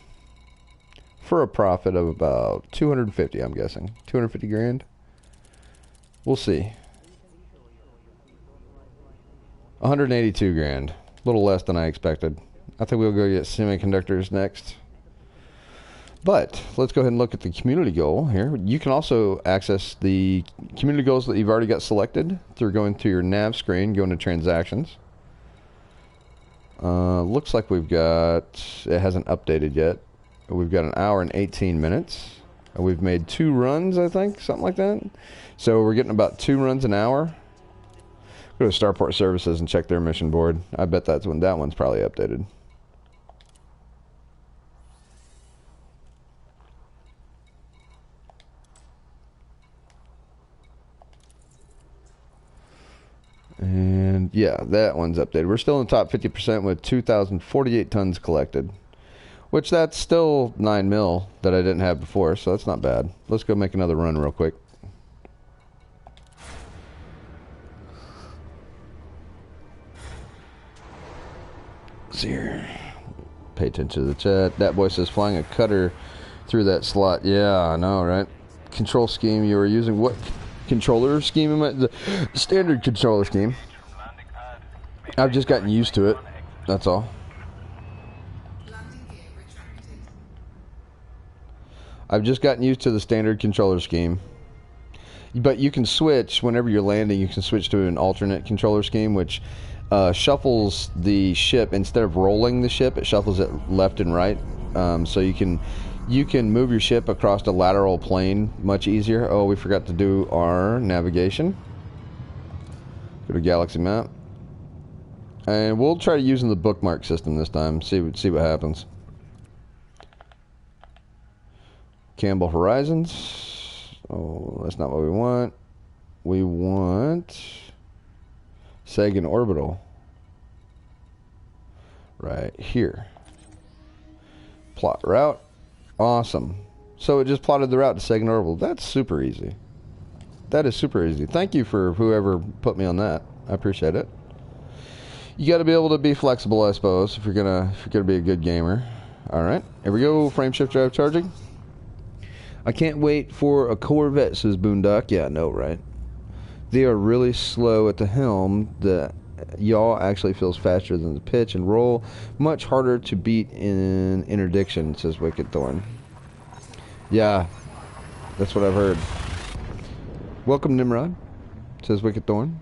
for a profit of about 250, I'm guessing. 250 grand. We'll see. 182 grand. A little less than I expected. I think we'll go get semiconductors next. But let's go ahead and look at the community goal here. You can also access the community goals that you've already got selected through going to your nav screen, going to transactions. Looks like we've got, it hasn't updated yet. We've got an hour and 18 minutes. We've made 2 runs, I think, something like that. So we're getting about 2 runs an hour. Go to Starport Services and check their mission board. I bet that's when that one's probably updated. And yeah, that one's updated. We're still in the top 50% with 2,048 tons collected. Which that's still 9 mil that I didn't have before, so that's not bad. Let's go make another run real quick. See here. Pay attention to the chat. That boy says flying a cutter through that slot. Yeah, I know, right? Control scheme you were using. What controller scheme am I? The standard controller scheme. I've just gotten used to it. That's all. I've just gotten used to the standard controller scheme. But you can switch, whenever you're landing, you can switch to an alternate controller scheme, which shuffles the ship. Instead of rolling the ship, it shuffles it left and right. So you can move your ship across a lateral plane much easier. Oh, we forgot to do our navigation. Go to Galaxy Map. And we'll try using the bookmark system this time. See what happens. Campbell Horizons. Oh, that's not what we want. We want Sagan Orbital. Right here. Plot route. Awesome. So it just plotted the route to Sagan Orbital. That's super easy. That is super easy. Thank you for whoever put me on that. I appreciate it. You got to be able to be flexible, I suppose, if you're gonna be a good gamer. All right, here we go. Frame shift drive charging. I can't wait for a Corvette, says Boondock. Yeah, I know, right? They are really slow at the helm. The yaw actually feels faster than the pitch and roll. Much harder to beat in interdiction, says Wicked Thorn. Yeah, that's what I've heard. Welcome, Nimrod, says Wicked Thorn.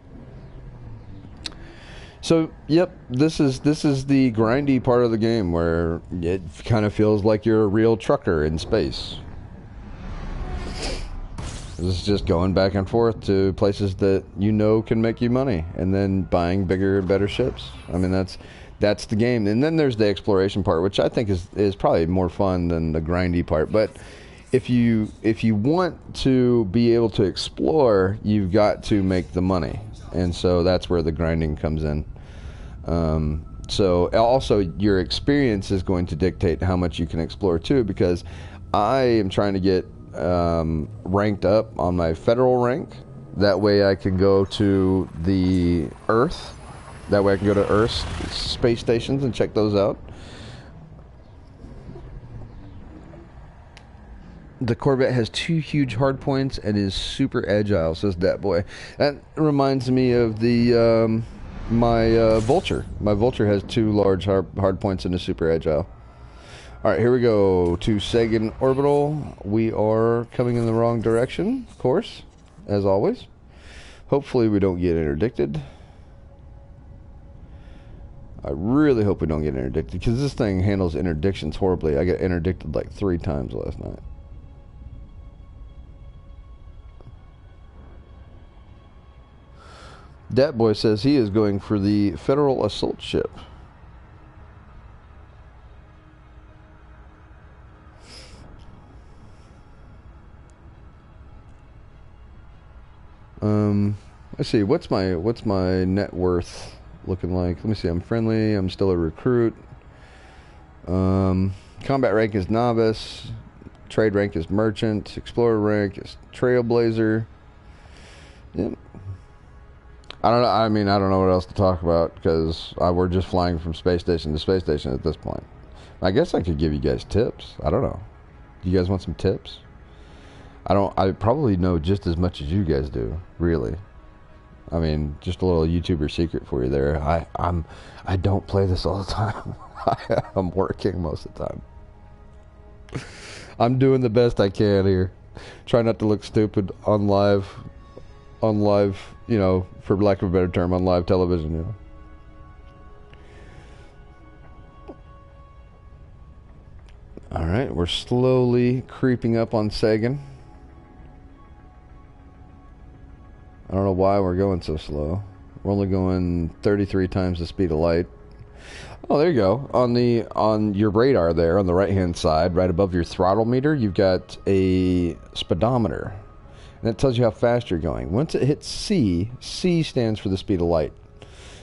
So, yep, this is the grindy part of the game where it kind of feels like you're a real trucker in space. This is just going back and forth to places that you know can make you money, and then buying bigger and better ships. I mean, that's the game. And then there's the exploration part, which I think is probably more fun than the grindy part. But if you want to be able to explore, you've got to make the money, and so that's where the grinding comes in. So also your experience is going to dictate how much you can explore too, because I am trying to get ranked up on my federal rank. That way I can go to the Earth. That way I can go to Earth's space stations and check those out. The Corvette has 2 huge hard points and is super agile, says that boy. That reminds me of the my Vulture. My Vulture has 2 large hard points and is super agile. Alright, here we go to Sagan Orbital. We are coming in the wrong direction, of course, as always. Hopefully we don't get interdicted. I really hope we don't get interdicted, because this thing handles interdictions horribly. I got interdicted like 3 times last night. Dat boy says he is going for the Federal Assault Ship. Let's see, what's my net worth looking like? Let me see. I'm friendly. I'm still a recruit. Combat rank is novice. Trade rank is merchant. Explorer rank is trailblazer. Yep. I don't know. I mean, I don't know what else to talk about, because we're just flying from space station to space station at this point. I guess I could give you guys tips. I don't know. Do you guys want some tips? I probably know just as much as you guys do, really. I mean, just a little YouTuber secret for you there. I don't play this all the time. I'm working most of the time. I'm doing the best I can here. Try not to look stupid on live, you know, for lack of a better term, on live television, you know. Alright, we're slowly creeping up on Sagan. I don't know why we're going so slow. We're only going 33 times the speed of light. Oh, there you go. On your radar there, on the right-hand side, right above your throttle meter, you've got a speedometer. And that tells you how fast you're going. Once it hits C, C stands for the speed of light.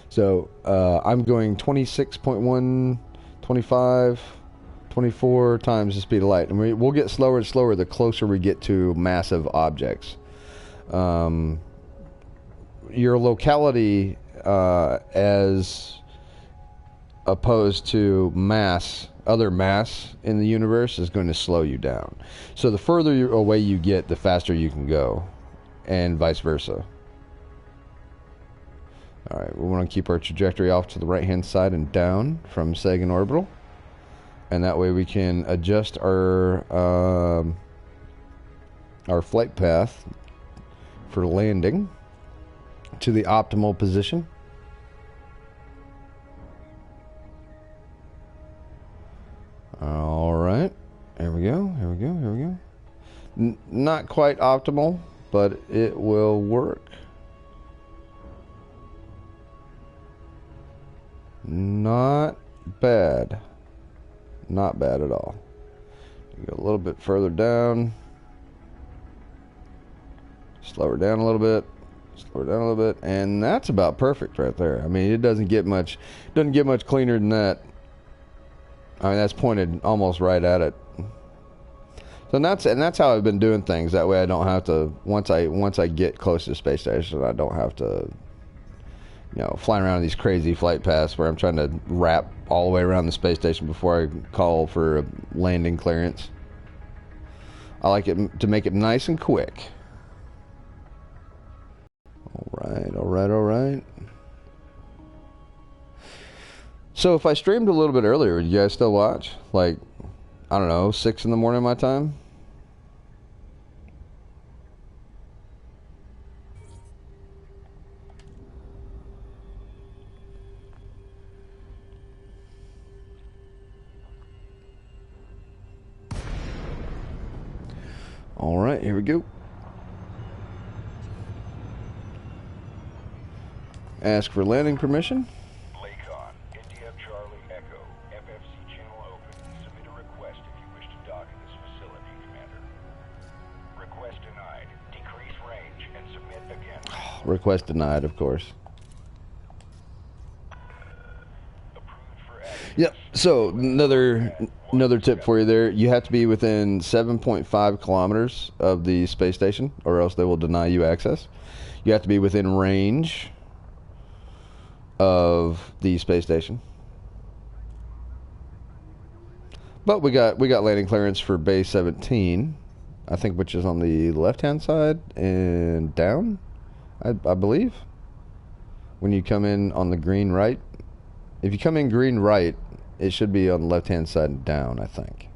So I'm going 26.1, 25, 24 times the speed of light. And we'll get slower and slower the closer we get to massive objects. Your locality as opposed to mass, other mass in the universe, is going to slow you down. So the further away you get, the faster you can go, and vice versa. Alright, we want to keep our trajectory off to the right hand side and down from Sagan Orbital, and that way we can adjust our flight path for landing to the optimal position. Alright, here we go, here we go, here we go. Not quite optimal, but it will work. Not bad. Not bad at all. Go a little bit further down. Slow her down a little bit. Slow her down a little bit. And that's about perfect right there. I mean, it doesn't get much cleaner than that. I mean, that's pointed almost right at it. So that's how I've been doing things. That way I don't have to, once I get close to the space station, I don't have to, you know, flying around these crazy flight paths where I'm trying to wrap all the way around the space station before I call for a landing clearance. I like it to make it nice and quick. Alright, alright, alright. So if I streamed a little bit earlier, would you guys still watch? Like, I don't know, 6 in the morning my time? Alright, here we go. Ask for landing permission. Lakon, India Charlie Echo, FFC channel open. Submit a request if you wish to dock at this facility, Commander. Request denied. Decrease range and submit again. Request denied, of course. Approved for access. Yep. So another tip for you there. You have to be within 7.5 kilometers of the space station, or else they will deny you access. You have to be within range of the space station. But we got landing clearance for Bay 17, I think, which is on the left-hand side and down, I believe. When you come in on the green right, if you come in green right, it should be on the left-hand side and down, I think.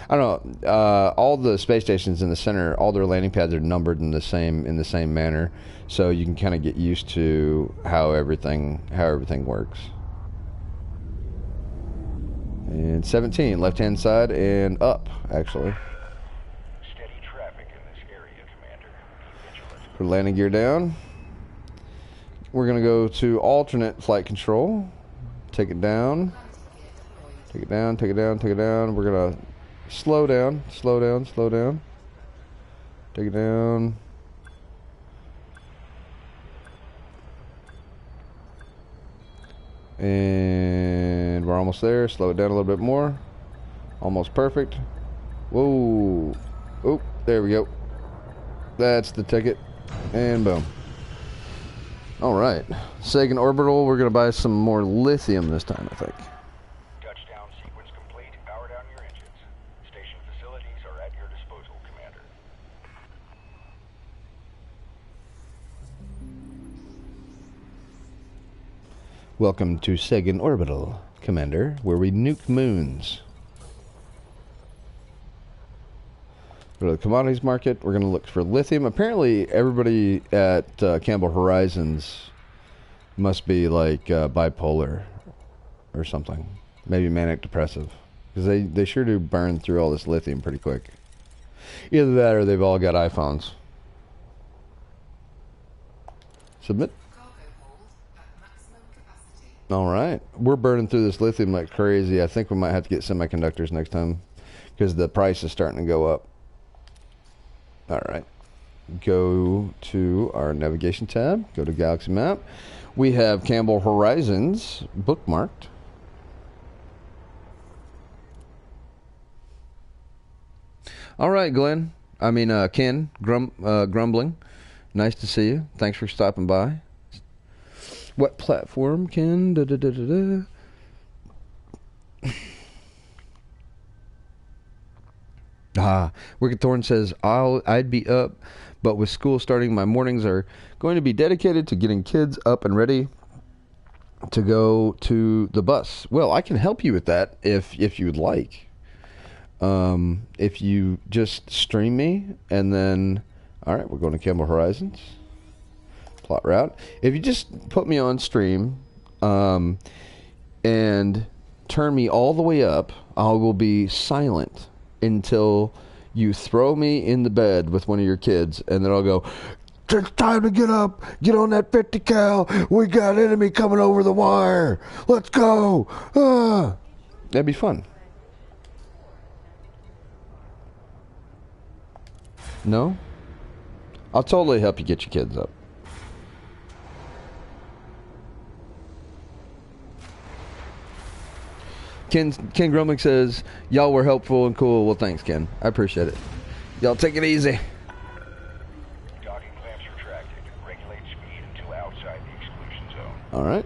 I don't know. All the space stations in the center, all their landing pads are numbered in the same manner, so you can kind of get used to how everything works. And 17, left-hand side and up, actually. Steady traffic in this area, Commander. Be vigilant. Put landing gear down. We're going to go to alternate flight control. Take it down. Take it down, take it down, take it down. We're going to slow down, slow down, slow down. Take it down. And we're almost there. Slow it down a little bit more. Almost perfect. Whoa. Oh, there we go. That's the ticket. And boom. Alright. Sagan Orbital, we're going to buy some more lithium this time, I think. Touchdown sequence complete. Power down your engines. Station facilities are at your disposal, Commander. Welcome to Sagan Orbital, Commander, where we nuke moons. Go to the Commodities Market. We're going to look for lithium. Apparently, everybody at Campbell Horizons must be like bipolar or something. Maybe manic depressive. Because they sure do burn through all this lithium pretty quick. Either that or they've all got iPhones. Submit. Alright. We're burning through this lithium like crazy. I think we might have to get semiconductors next time. Because the price is starting to go up. Alright. Go to our navigation tab. Go to Galaxy Map. We have Campbell Horizons bookmarked. Alright, Glenn. Ken. Grumbling. Nice to see you. Thanks for stopping by. What platform, Ken? Wicked Thorn says, I'd be up, but with school starting, my mornings are going to be dedicated to getting kids up and ready to go to the bus. Well, I can help you with that if you would like. If you just stream me, and then, alright, we're going to Campbell Horizons. Plot route. If you just put me on stream, and turn me all the way up, I will be silent until you throw me in the bed with one of your kids, and then I'll go, it's time to get up, get on that 50 cal, we got enemy coming over the wire, let's go. That'd be fun. No? I'll totally help you get your kids up. Ken Grumbling says, y'all were helpful and cool. Well, thanks, Ken. I appreciate it. Y'all take it easy. Docking clamps retracted. Regulate speed until outside the exclusion zone. Alright.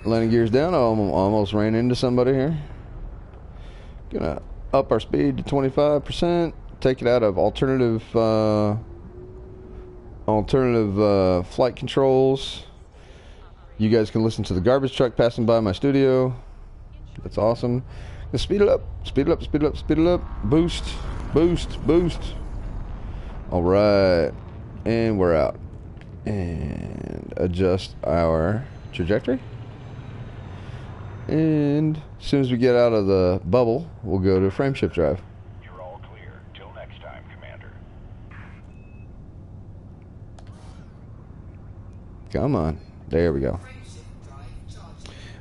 Landing gears down. I almost ran into somebody here. Gonna up our speed to 25%. take it out of alternative flight controls. You guys can listen to the garbage truck passing by my studio. That's awesome. Let's speed it up. Speed it up. Speed it up. Speed it up. Boost. Boost. Boost. All right. And we're out. And adjust our trajectory. And as soon as we get out of the bubble, we'll go to frame shift drive. You're all clear. Till next time, Commander. Come on. There we go.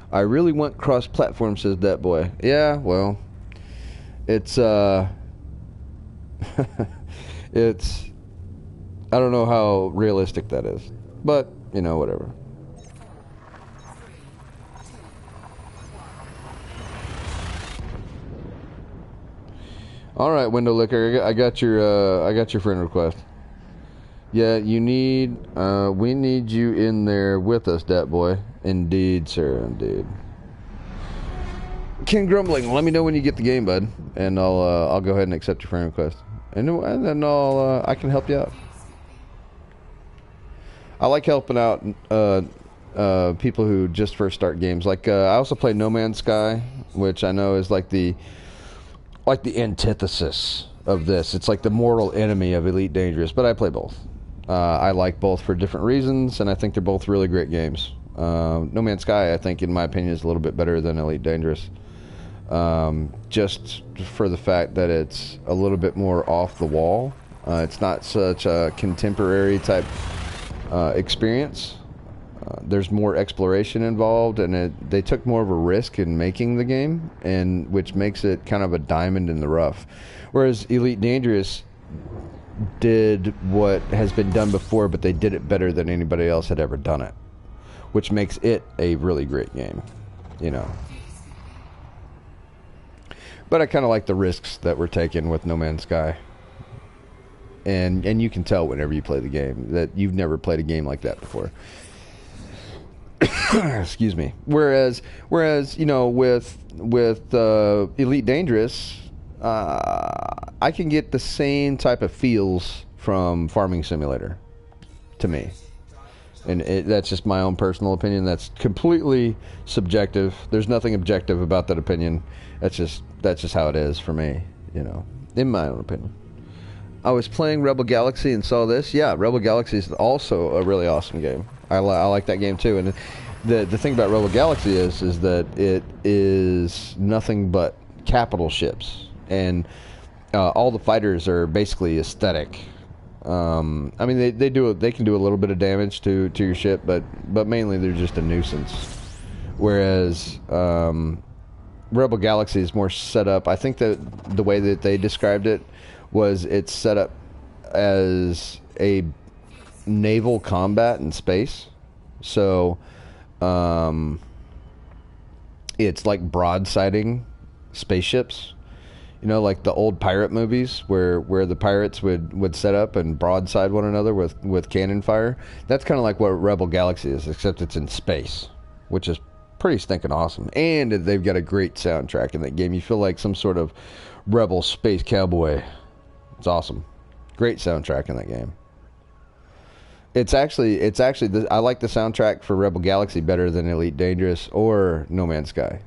I really want cross-platform, says that boy. Yeah, well, it's, it's, I don't know how realistic that is. But, you know, whatever. All right, window licker. I got your friend request. Yeah, you need. We need you in there with us, dat boy. Indeed, sir. Indeed. Ken Grumbling. Let me know when you get the game, bud, and I'll go ahead and accept your friend request, and then I can help you out. I like helping out people who just first start games. Like I also play No Man's Sky, which I know is like the antithesis of this. It's like the mortal enemy of Elite Dangerous, but I play both. I like both for different reasons, and I think they're both really great games. No Man's Sky, I think, in my opinion, is a little bit better than Elite Dangerous. Just for the fact that it's a little bit more off the wall. It's not such a contemporary type experience. There's more exploration involved, and they took more of a risk in making the game, and which makes it kind of a diamond in the rough. Whereas Elite Dangerous did what has been done before, but they did it better than anybody else had ever done it, which makes it a really great game, you know. But I kind of like the risks that were taken with No Man's Sky. And you can tell whenever you play the game that you've never played a game like that before. Excuse me. Whereas you know, with Elite Dangerous, I can get the same type of feels from Farming Simulator, to me, and that's just my own personal opinion. That's completely subjective. There's nothing objective about that opinion. That's just how it is for me, you know, in my own opinion. I was playing Rebel Galaxy and saw this. Yeah, Rebel Galaxy is also a really awesome game. I like that game too. And the thing about Rebel Galaxy is that it is nothing but capital ships, and all the fighters are basically aesthetic. I mean, they can do a little bit of damage to your ship, but mainly they're just a nuisance. Whereas Rebel Galaxy is more set up. I think that the way that they described it was it's set up as a naval combat in space. So it's like broadsiding spaceships, you know, like the old pirate movies where the pirates would set up and broadside one another with cannon fire. That's kind of like what Rebel Galaxy is, except it's in space, which is pretty stinking awesome. And they've got a great soundtrack in that game. You feel like some sort of rebel space cowboy. It's awesome. Great soundtrack in that game. It's actually I like the soundtrack for Rebel Galaxy better than Elite Dangerous or No Man's Sky.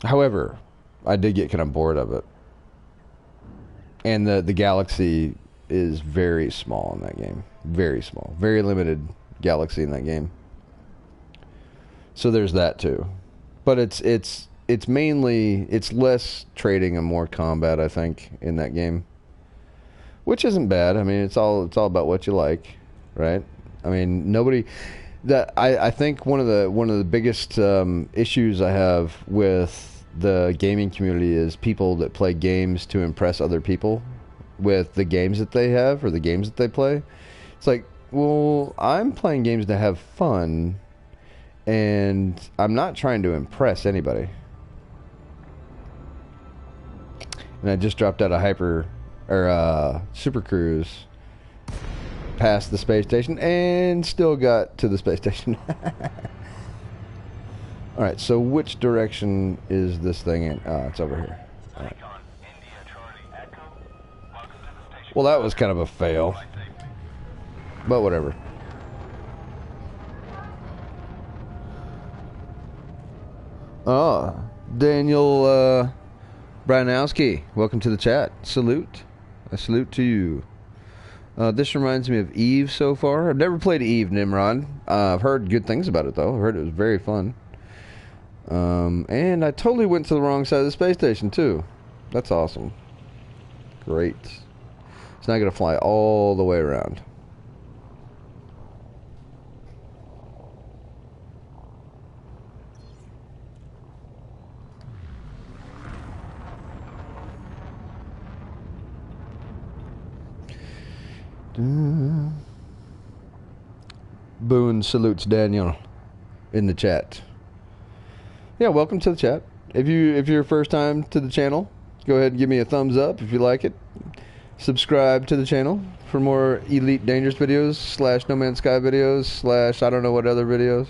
However, I did get kind of bored of it. And the galaxy is very small in that game. Very small. Very limited galaxy in that game. So there's that too. But it's mainly, it's less trading and more combat, I think, in that game. Which isn't bad. I mean, it's all about what you like, right? I mean, I think one of the biggest issues I have with the gaming community is people that play games to impress other people with the games that they have or the games that they play. It's like, well, I'm playing games to have fun, and I'm not trying to impress anybody. And I just dropped out of Super Cruise past the space station and still got to the space station. Alright, so which direction is this thing in? It's over here. Alright. Well, that was kind of a fail. But whatever. Oh, Daniel Branowski, welcome to the chat. Salute. A salute to you. This reminds me of Eve so far. I've never played Eve, Nimrod. I've heard good things about it, though. I've heard it was very fun. And I totally went to the wrong side of the space station, too. That's awesome. Great. So now I got to fly all the way around. Boone salutes Daniel in the chat. Yeah, welcome to the chat. If you're first time to the channel, go ahead and give me a thumbs up if you like it. Subscribe to the channel for more Elite Dangerous videos / No Man's Sky videos / I don't know what other videos.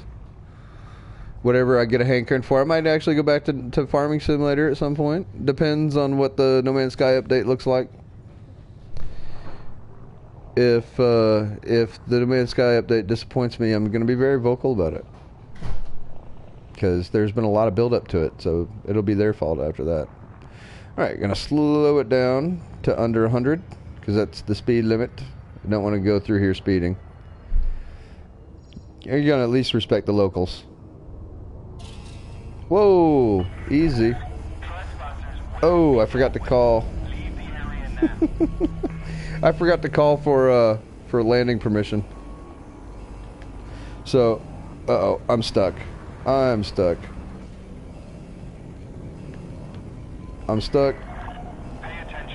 Whatever I get a hankering for. I might actually go back to Farming Simulator at some point. Depends on what the No Man's Sky update looks like. If the No Man's Sky update disappoints me, I'm going to be very vocal about it. Because there's been a lot of build-up to it, so it'll be their fault after that. Alright, going to slow it down to under 100, because that's the speed limit. I don't want to go through here speeding. You're going to at least respect the locals. Whoa, easy. Oh, I forgot to call. I forgot to call for landing permission. So, uh-oh, I'm stuck. I'm stuck. I'm stuck.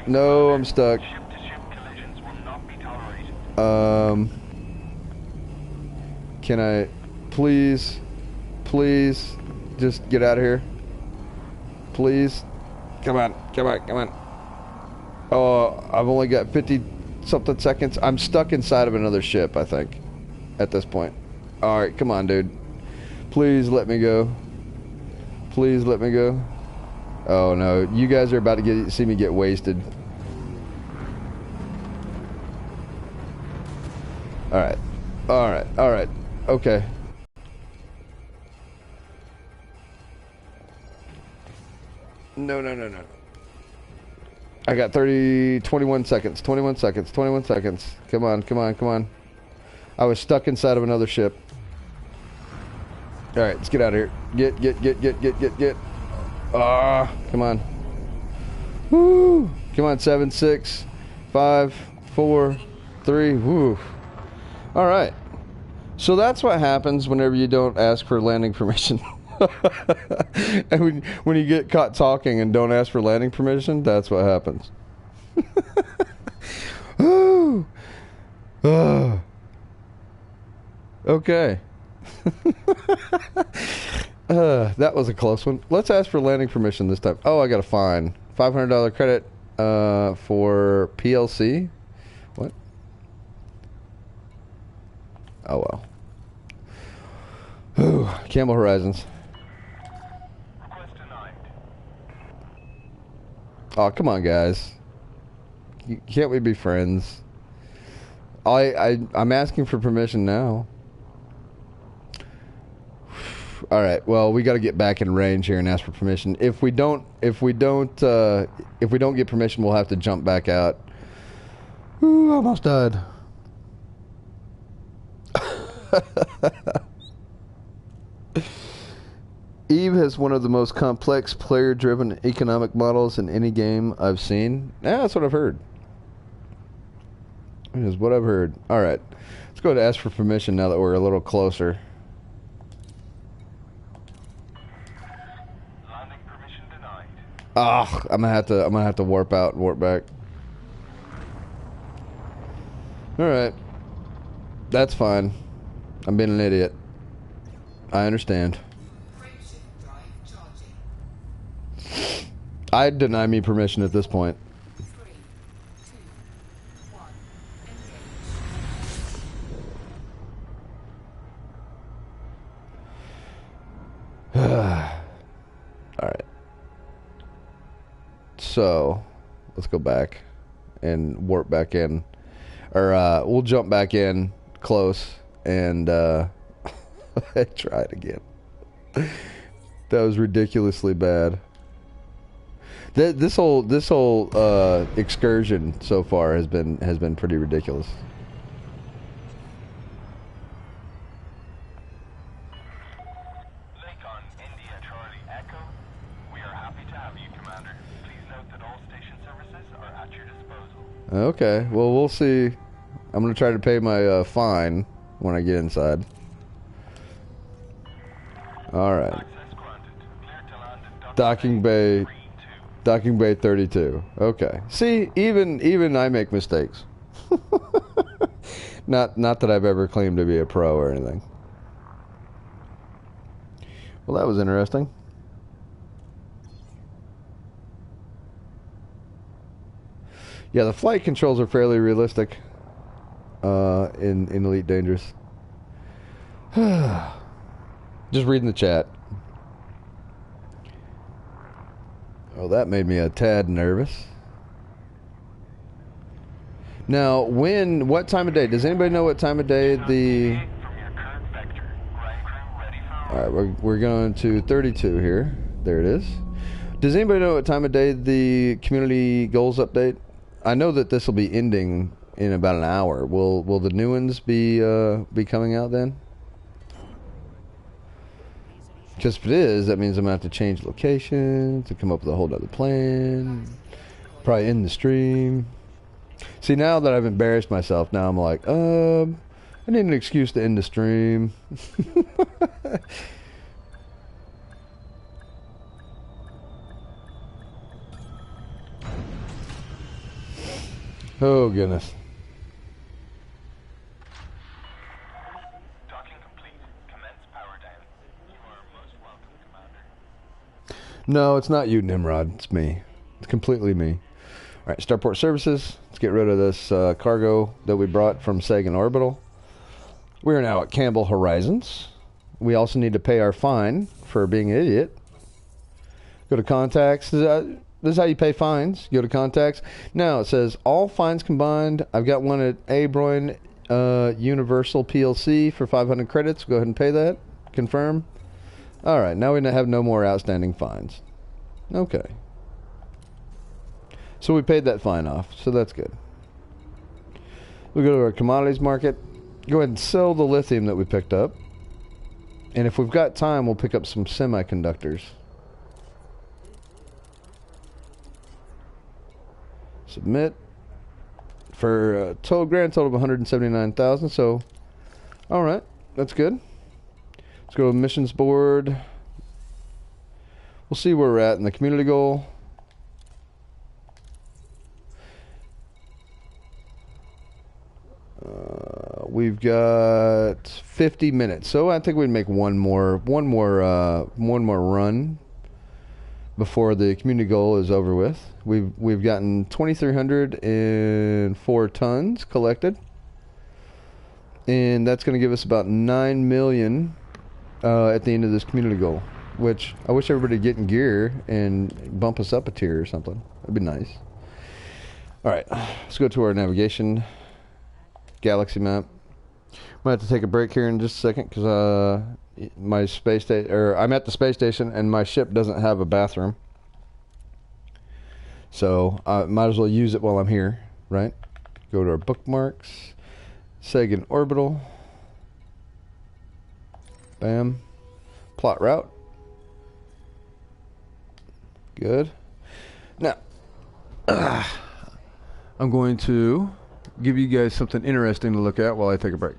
No, I'm stuck. Can I please just get out of here? Please. Come on. Oh, I've only got 50 something seconds. I'm stuck inside of another ship, I think, at this point. Alright, come on, dude. Please let me go. Please let me go. Oh no, you guys are about to see me get wasted. Alright. Okay. No. I got 21 seconds. Come on. I was stuck inside of another ship. Alright, let's get out of here. Get. Come on. Woo! Come on, 7, 6, 5, 4, 3. Woo. Alright. So that's what happens whenever you don't ask for landing permission. And when you get caught talking and don't ask for landing permission, that's what happens. Okay. That was a close one. Let's ask for landing permission this time. Oh, I got a fine. $500 credit for PLC. What? Oh, well. Ooh, Campbell Horizons. Oh, come on, guys. Can't we be friends? I'm asking for permission now. All right. Well, we got to get back in range here and ask for permission. If we don't get permission, we'll have to jump back out. Ooh, almost died. Eve has one of the most complex player-driven economic models in any game I've seen. Yeah, that's what I've heard. That is what I've heard. All right. Let's go to ask for permission now that we're a little closer. Landing permission denied. Ah, I'm gonna have to warp out and warp back. All right. That's fine. I'm being an idiot. I understand. I'd deny me permission at this point. 3, 2, 1, engage. Alright. So, let's go back and warp back in. Or we'll jump back in close and try it again. That was ridiculously bad. This whole excursion so far has been pretty ridiculous. Lakon India Charlie Echo, we are happy to have you, Commander. Please note that all station services are at your disposal. Okay, well, we'll see. I'm going to try to pay my fine when I get inside. Alright. Access granted. Clear to land at Docking Bay 32. Docking Bay 32. Okay. See, even I make mistakes. Not that I've ever claimed to be a pro or anything. Well, that was interesting. Yeah, the flight controls are fairly realistic in Elite Dangerous. Just reading the chat. Oh, that made me a tad nervous. Now, what time of day? Does anybody know what time of day the... From your current vector. Ground crew ready for Alright, we're going to 32 here. There it is. Does anybody know what time of day the community goals update? I know that this will be ending in about an hour. Will the new ones be coming out then? Because if it is, that means I'm going to have to change location to come up with a whole other plan. Probably end the stream. See, now that I've embarrassed myself, now I'm like, I need an excuse to end the stream. Oh, goodness. docking complete. Commence power down. You are most welcome, Commander. No, it's not you, Nimrod. It's me. It's completely me. All right, Starport Services. Let's get rid of this cargo that we brought from Sagan Orbital. We are now at Campbell Horizons. We also need to pay our fine for being an idiot. Go to contacts. This is how you pay fines. Go to contacts. Now it says all fines combined. I've got one at Abroin Universal PLC for 500 credits. Go ahead and pay that. Confirm. All right, now we have no more outstanding fines. Okay. So we paid that fine off, so that's good. We'll go to our commodities market. Go ahead and sell the lithium that we picked up. And if we've got time, we'll pick up some semiconductors. Submit. For a grand total of 179,000. So, all right, that's good. Let's go to missions board. We'll see where we're at in the community goal. We've got 50 minutes, so I think we'd make one more run before the community goal is over with. We've gotten 2,304 tons collected, and that's going to give us about 9 million at the end of this community goal. Which I wish everybody would get in gear and bump us up a tier or something. That'd be nice. All right, let's go to our navigation galaxy map. I'm gonna have to take a break here in just a second because my space station, or I'm at the space station, and my ship doesn't have a bathroom. So I might as well use it while I'm here, right? Go to our bookmarks, Sagan Orbital. Bam. Plot route. Good. Now, I'm going to give you guys something interesting to look at while I take a break.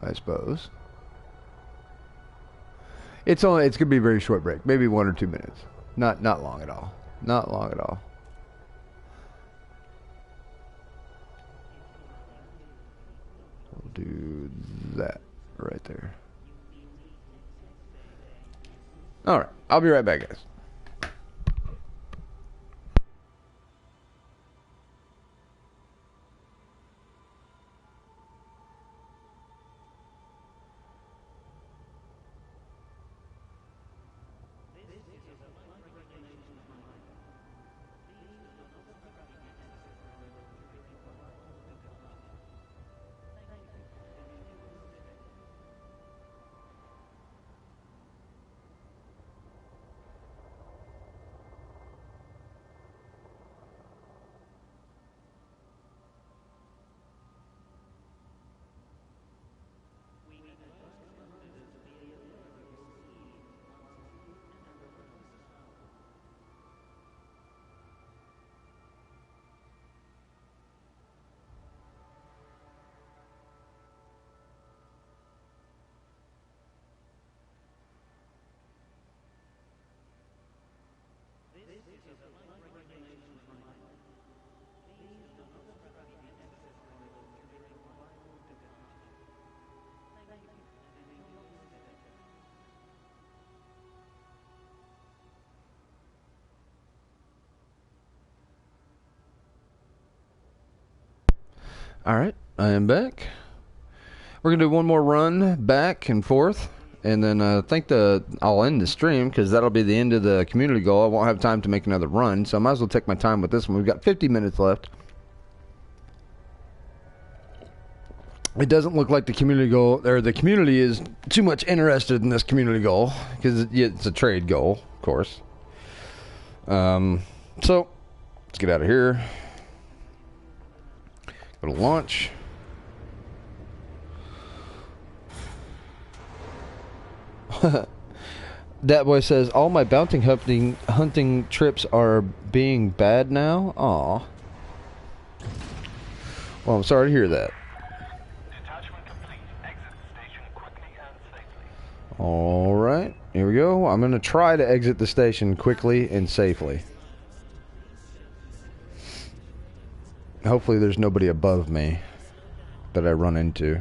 I suppose. It's going to be a very short break, maybe 1 or 2 minutes. Not long at all. Not long at all. We'll do that right there. All right, I'll be right back, guys. Alright, I am back. We're going to do one more run back and forth. And then I think I'll end the stream because that'll be the end of the community goal. I won't have time to make another run, so I might as well take my time with this one. We've got 50 minutes left. It doesn't look like the community goal, or the community is too much interested in this community goal because it's a trade goal, of course. So let's get out of here. Go to launch. That boy says, all my bounty hunting trips are being bad now? Aw. Well, I'm sorry to hear that. Detachment complete. Exit the station quickly and safely. Alright, here we go. I'm going to try to exit the station quickly and safely. Hopefully there's nobody above me that I run into.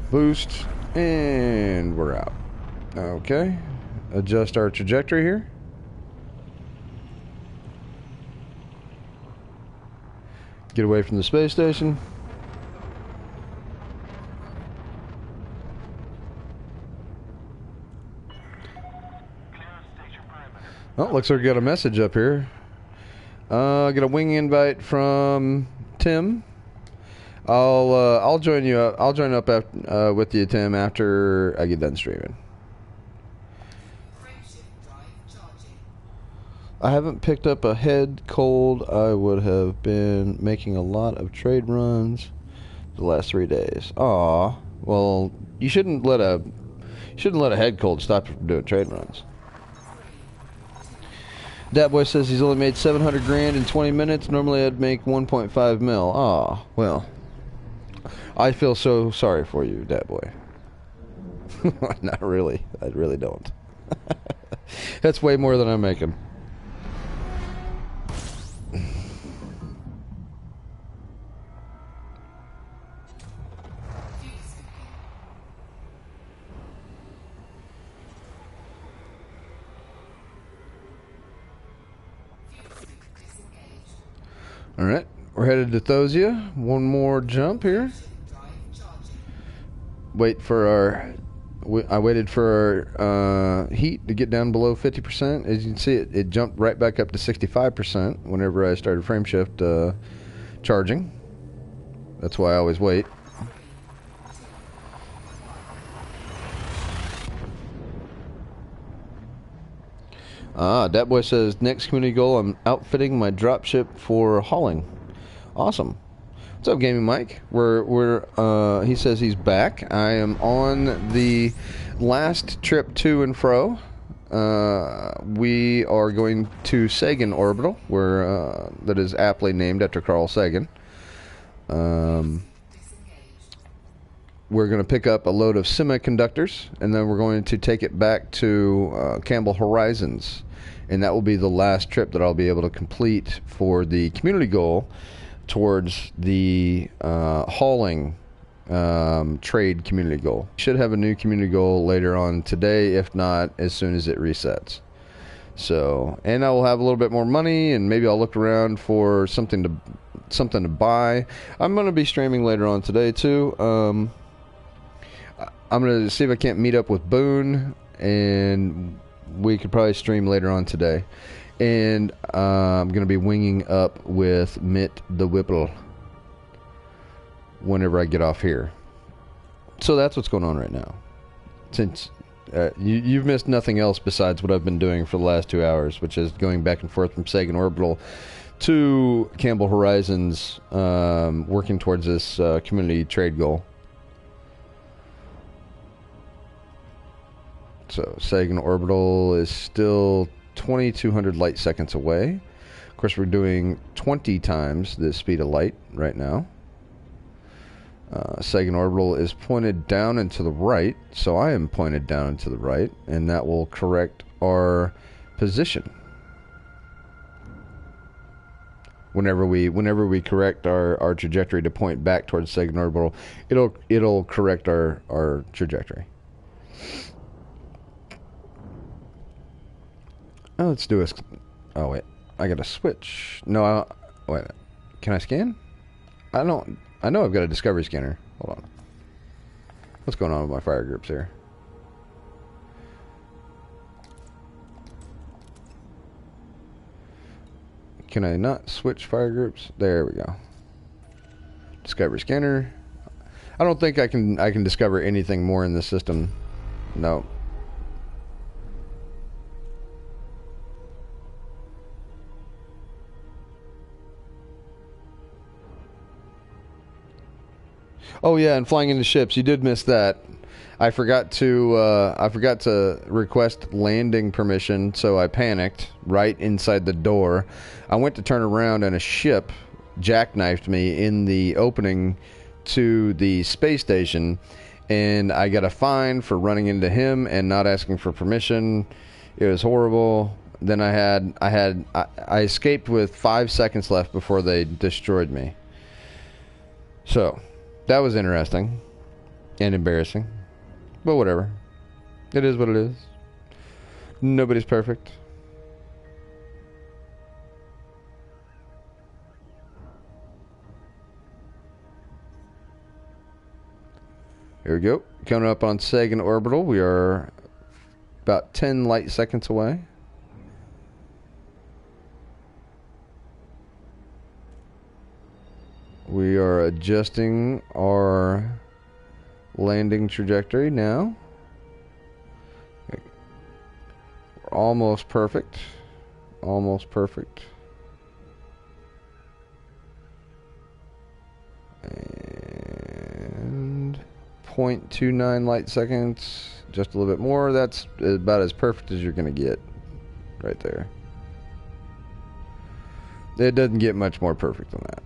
Boost, and we're out. Okay, adjust our trajectory here. Get away from the space station. Oh, looks like we got a message up here. I got a wing invite from Tim. I'll join you up. I'll join up with you, Tim, after I get done streaming. I haven't picked up a head cold. I would have been making a lot of trade runs the last 3 days. Aw, well, you shouldn't let a head cold stop you from doing trade runs. Dat boy says he's only made 700 grand in 20 minutes. Normally I'd make 1.5 mil. Aw, well, I feel so sorry for you, Dat boy. Not really. I really don't. That's way more than I'm making. Alright, we're headed to Thosia. One more jump here. Wait for our... I waited for our heat to get down below 50%. As you can see, it jumped right back up to 65% whenever I started frame shift charging. That's why I always wait. Dat boy says, next community goal, I'm outfitting my dropship for hauling. Awesome. What's up, Gaming Mike? He says he's back. I am on the last trip to and fro. We are going to Sagan Orbital, where that is aptly named after Carl Sagan. We're going to pick up a load of semiconductors, and then we're going to take it back to Campbell Horizons. And that will be the last trip that I'll be able to complete for the community goal towards the hauling trade community goal. Should have a new community goal later on today, if not as soon as it resets. So, and I will have a little bit more money, and maybe I'll look around for something to buy. I'm going to be streaming later on today too. I'm going to see if I can't meet up with Boone, and we could probably stream later on today. And I'm going to be winging up with Mitt the Whipple whenever I get off here. So that's what's going on right now. Since you've missed nothing else besides what I've been doing for the last 2 hours, which is going back and forth from Sagan Orbital to Campbell Horizons, working towards this community trade goal. So Sagan Orbital is still 2,200 light seconds away. Of course, we're doing 20 times the speed of light right now. Sagan Orbital is pointed down and to the right, so I am pointed down and to the right, and that will correct our position. Whenever we correct our trajectory to point back towards Sagan Orbital, it'll correct our trajectory. Let's do Oh, wait. I gotta switch. No, wait. Can I scan? I know I've got a discovery scanner. Hold on. What's going on with my fire groups here? Can I not switch fire groups? There we go. Discovery scanner. I don't think I can discover anything more in this system. No. Oh yeah, and flying into ships, you did miss that. I forgot to request landing permission, so I panicked right inside the door. I went to turn around and a ship jackknifed me in the opening to the space station, and I got a fine for running into him and not asking for permission. It was horrible. Then I escaped with 5 seconds left before they destroyed me. So that was interesting and embarrassing, but whatever. It is what it is. Nobody's perfect. Here we go. Coming up on Sagan Orbital. We are about 10 light seconds away. We are adjusting our landing trajectory now. We're almost perfect. Almost perfect. And 0.29 light seconds. Just a little bit more. That's about as perfect as you're going to get right there. It doesn't get much more perfect than that.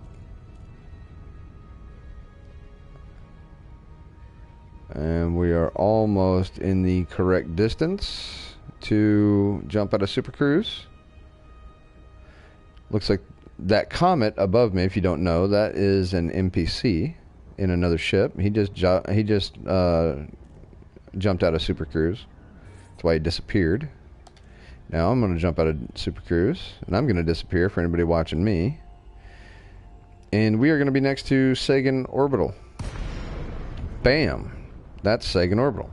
And we are almost in the correct distance to jump out of Super Cruise. Looks like that comet above me, if you don't know, that is an NPC in another ship. He just jumped out of Super Cruise. That's why he disappeared. Now I'm going to jump out of Super Cruise, and I'm going to disappear for anybody watching me. And we are going to be next to Sagan Orbital. Bam! That's Sagan Orbital.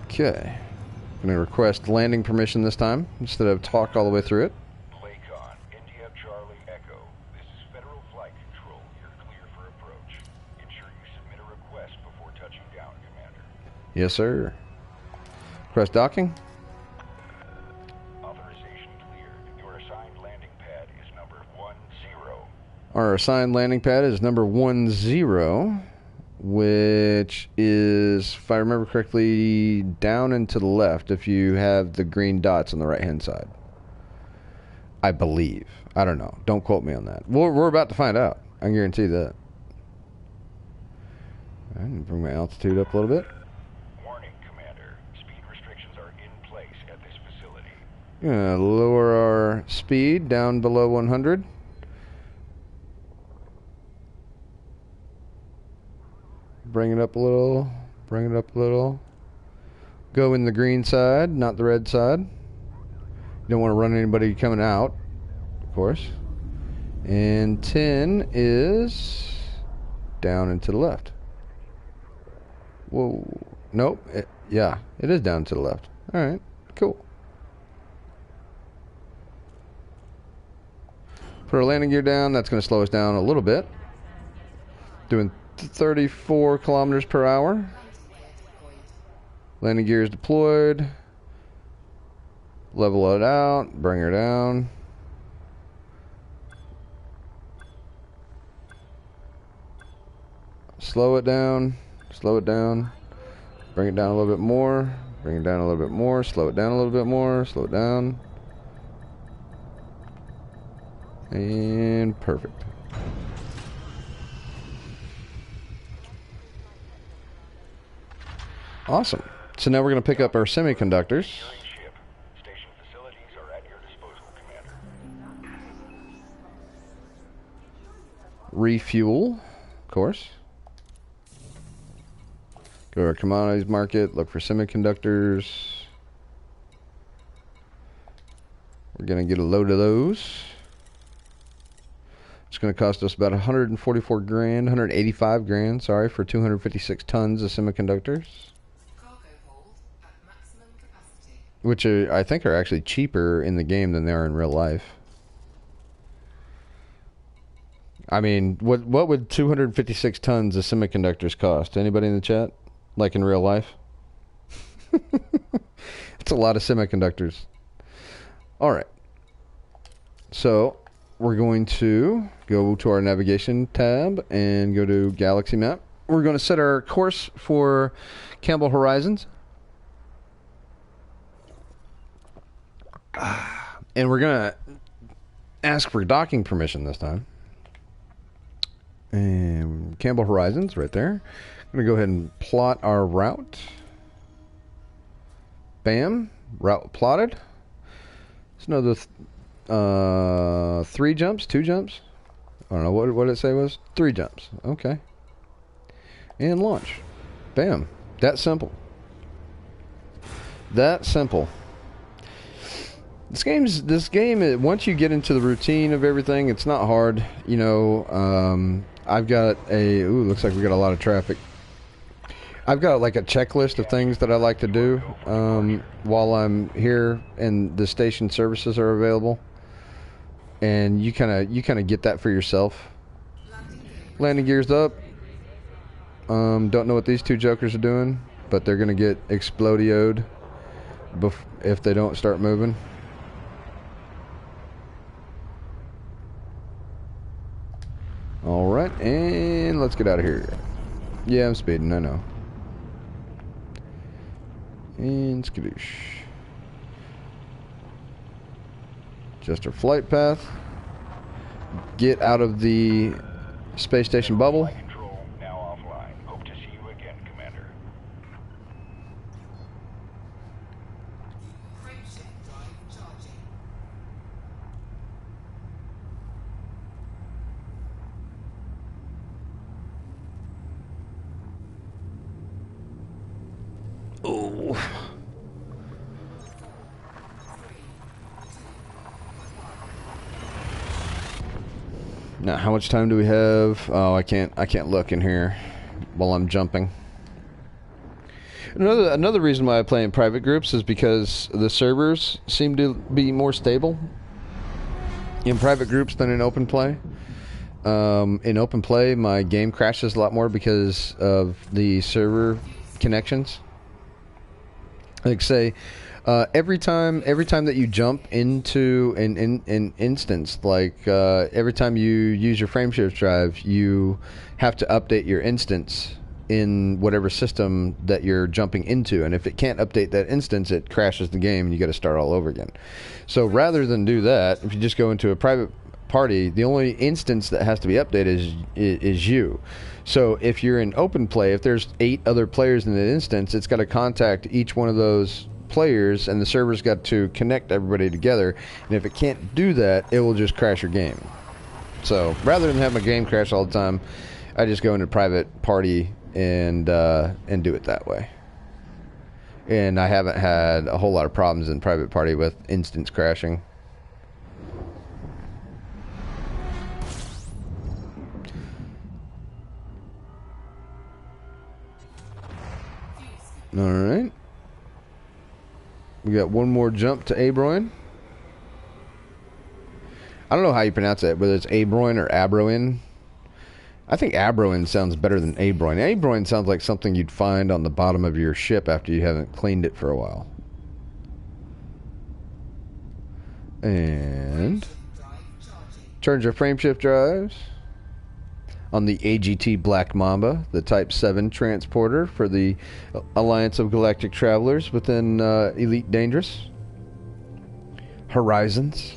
Okay. I'm going to request landing permission this time instead of talk all the way through it. Playcon, India Charlie Echo. This is Federal Flight Control. You're clear for approach. Ensure you submit a request before touching down, Commander. Yes, sir. Request docking. Authorization cleared. Your assigned landing pad is number 10. Our assigned landing pad is number 10, which is, if I remember correctly, down and to the left if you have the green dots on the right-hand side. I believe. I don't know. Don't quote me on that. We're about to find out. I can guarantee that. All right, bring my altitude up a little bit. Warning, Commander. Speed restrictions are in place at this facility. Gonna lower our speed down below 100. Bring it up a little. Bring it up a little. Go in the green side, not the red side. You don't want to run anybody coming out, of course. And 10 is down and to the left. Whoa. Nope. Yeah, it is down to the left. All right. Cool. Put our landing gear down. That's going to slow us down a little bit. Doing 34 kilometers per hour. Landing gear is deployed. Level it out. Bring her down. Slow it down. Slow it down. Bring it down a little bit more. Bring it down a little bit more. Slow it down a little bit more. Slow it down. And perfect. Awesome. So now we're going to pick up our semiconductors. Ship. Station facilities are at your disposal, Commander. Refuel, of course. Go to our Commodities Market, look for semiconductors. We're going to get a load of those. It's going to cost us about 144 grand, 185 grand, sorry, for 256 tons of semiconductors. Cargo hold at maximum capacity. Which I think are actually cheaper in the game than they are in real life. I mean, what would 256 tons of semiconductors cost? Anybody in the chat? Like in real life? It's a lot of semiconductors. All right. So we're going to go to our navigation tab and go to Galaxy Map. We're going to set our course for Campbell Horizons. And we're going to ask for docking permission this time. And Campbell Horizons right there. I'm going to go ahead and plot our route. Bam. Route plotted. It's another 3 jumps, 2 jumps. I don't know what did it say was 3 jumps. Okay. And launch. Bam. That simple. That simple. This game, once you get into the routine of everything, it's not hard. You know, I've got looks like we got a lot of traffic. I've got like a checklist of things that I like to do while I'm here and the station services are available. And you kind of get that for yourself. Landing gears up. Don't know what these 2 jokers are doing, but they're going to get explodioed if they don't start moving. All right, and let's get out of here. Yeah, I'm speeding, I know. And skadoosh. Just our flight path. Get out of the space station bubble. Flight control now offline. Hope to see you again, Commander. Frameshift drive charging. Oh. Now, how much time do we have? Oh, I can't look in here while I'm jumping. Another reason why I play in private groups is because the servers seem to be more stable in private groups than in open play. In open play, my game crashes a lot more because of the server connections. Like say, every time that you jump into an instance, like every time you use your frameshift drive, you have to update your instance in whatever system that you're jumping into, and if it can't update that instance, it crashes the game and you got to start all over again. So rather than do that, if you just go into a private party, the only instance that has to be updated is you. So if you're in open play, if there's 8 other players in that instance, it's got to contact each one of those players, and the server's got to connect everybody together, and if it can't do that, it will just crash your game. So rather than have my game crash all the time, I just go into private party and do it that way. And I haven't had a whole lot of problems in private party with instance crashing. All right. We got one more jump to Abroin. I don't know how you pronounce it, whether it's Abroin or Abroin. I think Abroin sounds better than Abroin. Abroin sounds like something you'd find on the bottom of your ship after you haven't cleaned it for a while. And charge our frameshift drives on the AGT Black Mamba, the Type 7 transporter for the Alliance of Galactic Travelers within Elite Dangerous. Horizons.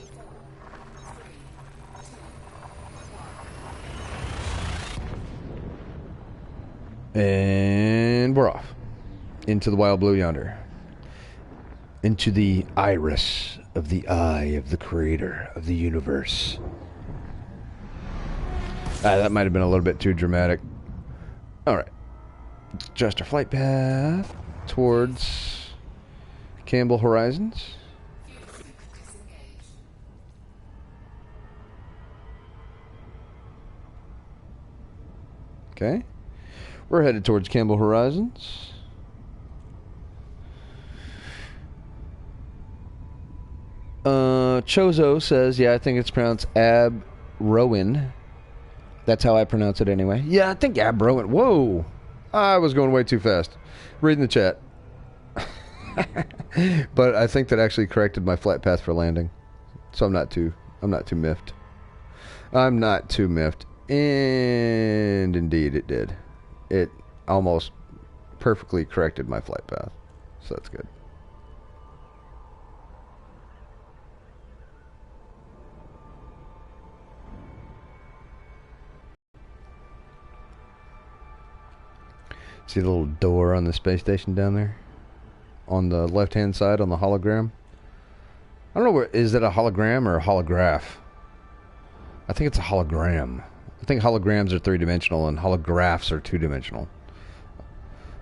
And we're off. Into the wild blue yonder. Into the iris of the eye of the creator of the universe. That might have been a little bit too dramatic. Alright. Adjust our flight path towards Campbell Horizons. Okay. We're headed towards Campbell Horizons. Chozo says, yeah, I think it's pronounced Ab-Rowan. That's how I pronounce it anyway. Yeah, I think Ab-Rowan. Whoa. I was going way too fast. Reading the chat. But I think that actually corrected my flight path for landing. So I'm not too miffed. I'm not too miffed. And indeed it did. It almost perfectly corrected my flight path. So that's good. See the little door on the space station down there? On the left-hand side on the hologram? I don't know, is it a hologram or a holograph? I think it's a hologram. I think holograms are three-dimensional and holographs are two-dimensional.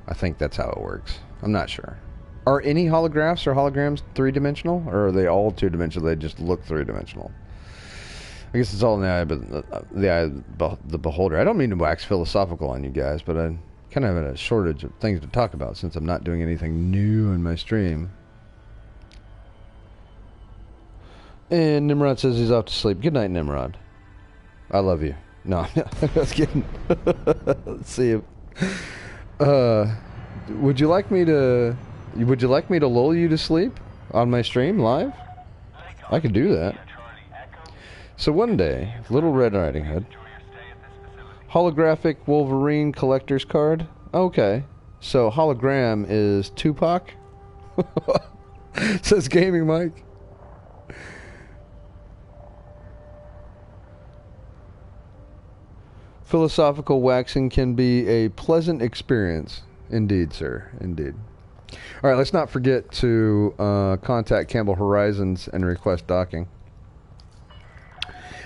I think that's how it works. I'm not sure. Are any holographs or holograms three-dimensional? Or are they all two-dimensional? They just look three-dimensional. I guess it's all in the eye of the beholder. I don't mean to wax philosophical on you guys, but I kind of have a shortage of things to talk about since I'm not doing anything new in my stream. And Nimrod says he's off to sleep. Good night, Nimrod. I love you. No, I was kidding. Let's see. Would you like me to lull you to sleep on my stream live? I could do that. So one day, Little Red Riding Hood. Holographic Wolverine collector's card. Okay. So hologram is Tupac? Says Gaming Mike. Philosophical waxing can be a pleasant experience. Indeed, sir. Indeed. All right, let's not forget to contact Campbell Horizons and request docking.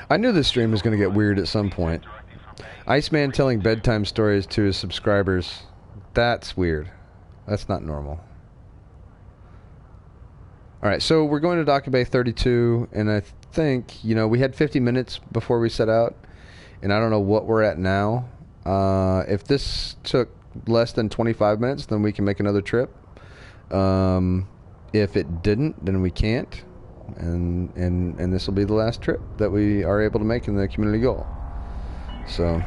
I knew this stream was going to get weird at some point. Iceman telling bedtime stories to his subscribers. That's weird. That's not normal. Alright, so we're going to Docking Bay 32, and I think, we had 50 minutes before we set out, and I don't know what we're at now. If this took less than 25 minutes, then we can make another trip. If it didn't, then we can't. And this will be the last trip that we are able to make in the community goal. So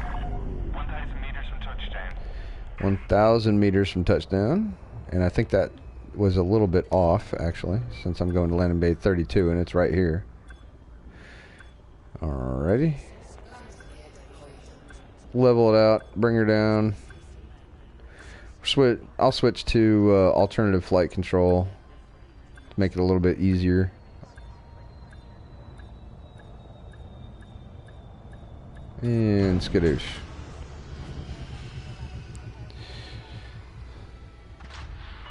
1,000 meters from touchdown. 1,000 meters from touchdown, and I think that was a little bit off actually, since I'm going to landing bay 32 and it's right here. Alrighty. Level it out, bring her down. I'll switch to alternative flight control to make it a little bit easier. And skadoosh.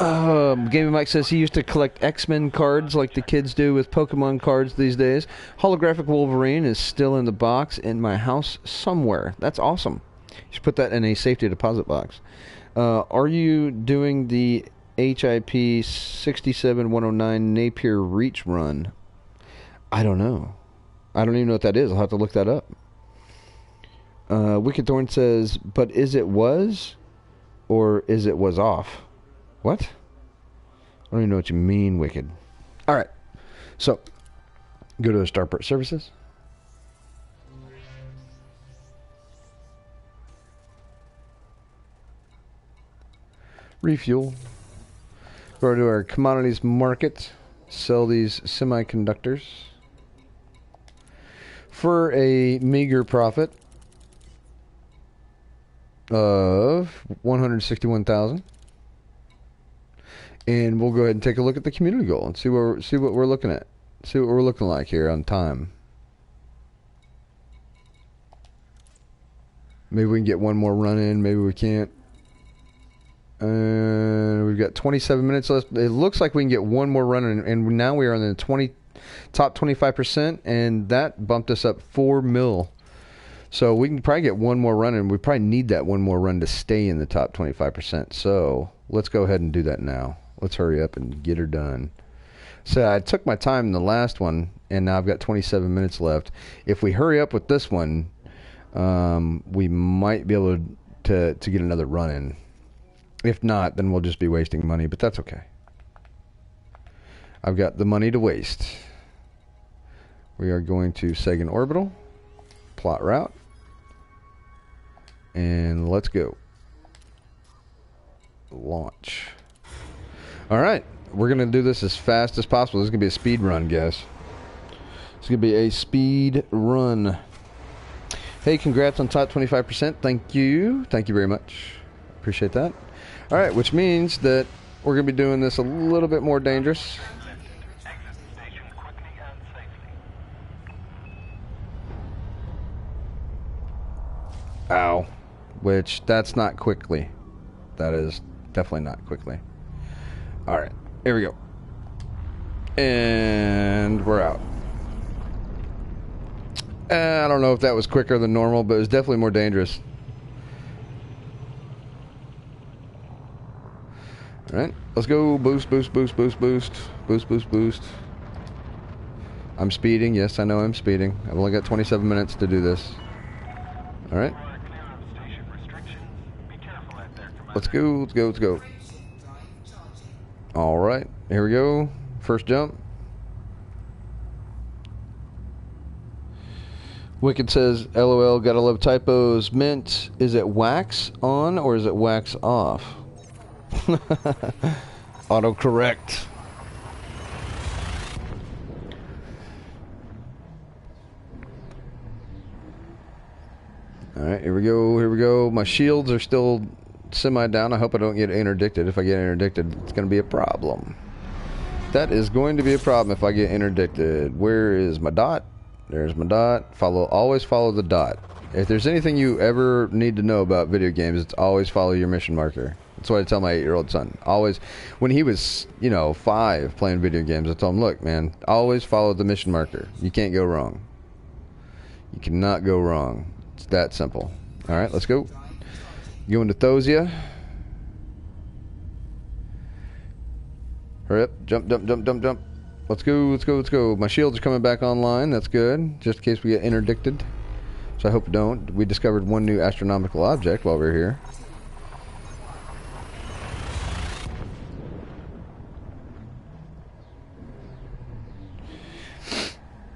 Gaming Mike says he used to collect X-Men cards like the kids do with Pokemon cards these days. Holographic Wolverine is still in the box in my house somewhere. That's awesome. You should put that in a safety deposit box. Are you doing the HIP 67109 Napier Reach run? I don't know. I don't even know what that is. I'll have to look that up. Wicked Thorn says, but is it was or is it was off? What? I don't even know what you mean, Wicked. Alright. So, go to the Starport Services. Refuel. Go to our Commodities Market. Sell these semiconductors. For a meager profit of 161,000, and we'll go ahead and take a look at the community goal and see what we're looking at, see what we're looking like here on time. Maybe we can get one more run in, maybe we can't. And we've got 27 minutes left. It looks like we can get one more run in, and now we are on the top 25%, and that bumped us up 4 mil. So we can probably get one more run, and we probably need that one more run to stay in the top 25%. So let's go ahead and do that now. Let's hurry up and get her done. So I took my time in the last one, and now I've got 27 minutes left. If we hurry up with this one, we might be able to get another run in. If not, then we'll just be wasting money, but that's okay. I've got the money to waste. We are going to Sagan Orbital, plot route, and let's go. Launch. Alright, we're going to do this as fast as possible. This is going to be a speed run, guys. It's going to be a speed run. Hey, congrats on top 25%. Thank you. Thank you very much. Appreciate that. Alright, which means that we're going to be doing this a little bit more dangerous. Ow. Which, that's not quickly. That is definitely not quickly. Alright, here we go. And we're out. I don't know if that was quicker than normal, but it was definitely more dangerous. Alright, let's go. Boost, boost, boost, boost, boost. Boost, boost, boost. I'm speeding. Yes, I know I'm speeding. I've only got 27 minutes to do this. Alright. Let's go, let's go, let's go. Alright, here we go. First jump. Wicked says, LOL, gotta love typos. Mint, is it wax on or is it wax off? Autocorrect. Alright, here we go, here we go. My shields are still semi-down. I hope I don't get interdicted. If I get interdicted, it's going to be a problem. That is going to be a problem if I get interdicted. Where is my dot? There's my dot. Always follow the dot. If there's anything you ever need to know about video games, it's always follow your mission marker. That's what I tell my 8-year-old son. Always, when he was, 5 playing video games, I told him, look, man, always follow the mission marker. You can't go wrong. You cannot go wrong. It's that simple. All right, let's go. Going to Thosia. Hurry up. Jump, jump, jump, jump, jump. Let's go, let's go, let's go. My shields are coming back online. That's good. Just in case we get interdicted. So I hope we don't. We discovered one new astronomical object while we were here.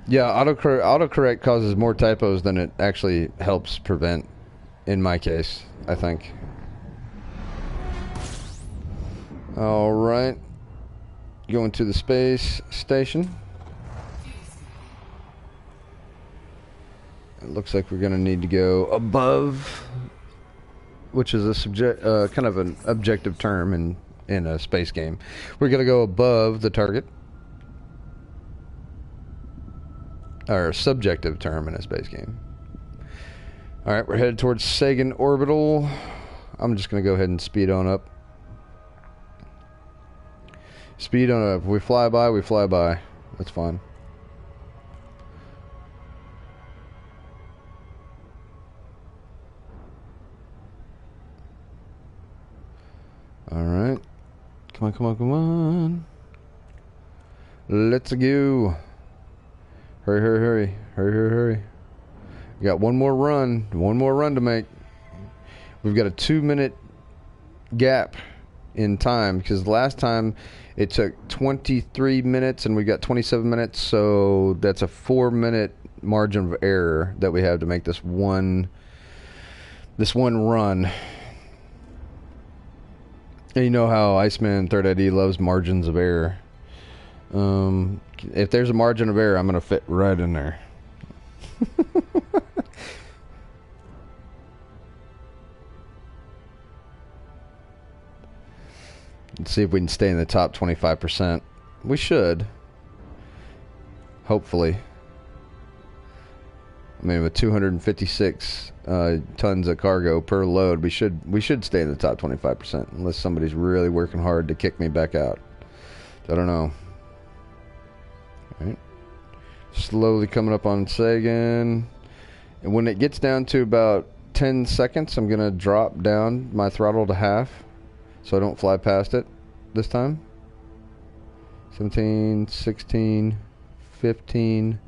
Yeah, autocorrect causes more typos than it actually helps prevent, in my case, I think. Alright. Going to the space station. It looks like we're going to need to go above, which is a kind of an objective term in a space game. We're going to go above the target. Or a subjective term in a space game. Alright, we're headed towards Sagan Orbital. I'm just going to go ahead and speed on up. Speed on up. If we fly by, we fly by. That's fine. Alright. Come on, come on, come on. Let's go. Hurry, hurry, hurry. Hurry, hurry, hurry. We got one more run. One more run to make. We've got a 2-minute gap in time because last time it took 23 minutes and we got 27 minutes, so that's a 4-minute margin of error that we have to make this one run. And you know how Iceman 3rd ID loves margins of error. If there's a margin of error, I'm going to fit right in there. Let's see if we can stay in the top 25%. We should. Hopefully. I mean, with 256 tons of cargo per load, we should stay in the top 25%, unless somebody's really working hard to kick me back out. I don't know. All right. Slowly coming up on Sagan. And when it gets down to about 10 seconds, I'm going to drop down my throttle to half so I don't fly past it this time. 17, 16, 15,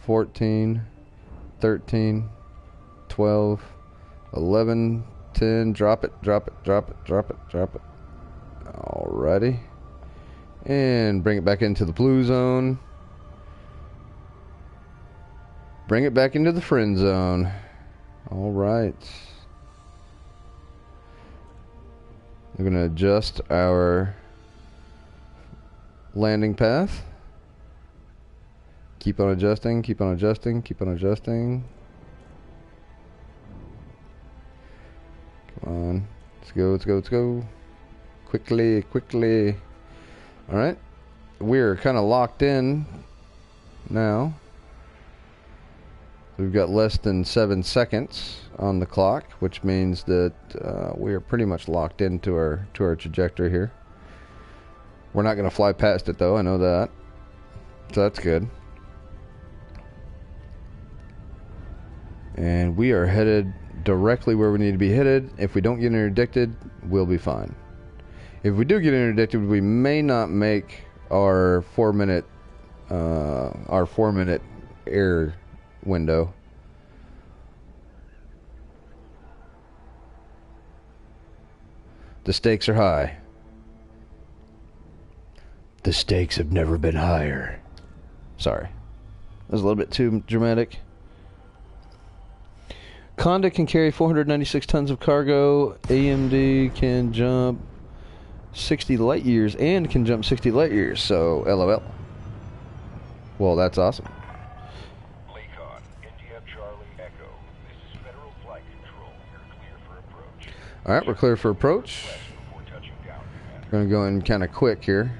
14, 13, 12, 11, 10. Drop it, drop it, drop it, drop it, drop it. Alrighty. And bring it back into the blue zone. Bring it back into the friend zone. Alright. We're going to adjust our landing path. Keep on adjusting, keep on adjusting, keep on adjusting. Come on. Let's go, let's go, let's go. Quickly, quickly. Alright. We're kind of locked in now. We've got less than 7 seconds on the clock, which means that we are pretty much locked into our trajectory here. We're not going to fly past it, though. I know that. So that's good. And we are headed directly where we need to be headed. If we don't get interdicted, we'll be fine. If we do get interdicted, we may not make our 4-minute air window. The stakes are high. The stakes have never been higher. Sorry. That was a little bit too dramatic. Conda can carry 496 tons of cargo. AMD can jump 60 light years and can jump 60 light years. So, LOL. Well, that's awesome. Alright, we're clear for approach. We're going to go in kind of quick here.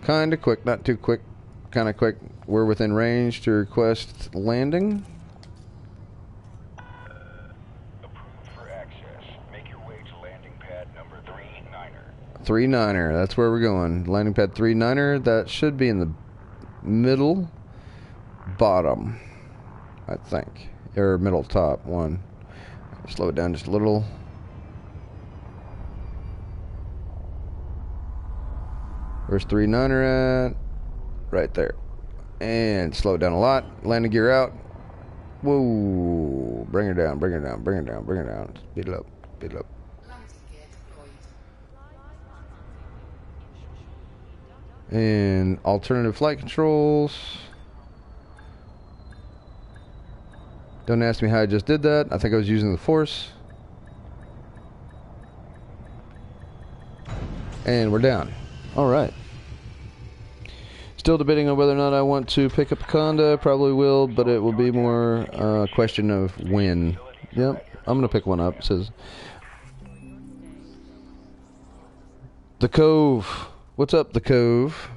Kind of quick, not too quick. Kind of quick. We're within range to request landing. Approved for access. Make your way to landing pad number 39er. 39er, that's where we're going. Landing pad 39er, that should be in the middle bottom, I think. Or middle top one. Slow it down just a little. Where's 39er at? Right there. And slow it down a lot. Landing gear out. Whoa. Bring her down, bring her down, bring her down, bring her down. Speed it up, speed it up. Landing gear deployed. And alternative flight controls. Don't ask me how I just did that. I think I was using the force. And we're down. Alright. Still debating on whether or not I want to pick up a Conda. Probably will, but it will be more a question of when. Yep, I'm going to pick one up. It says The Cove. What's up, The Cove?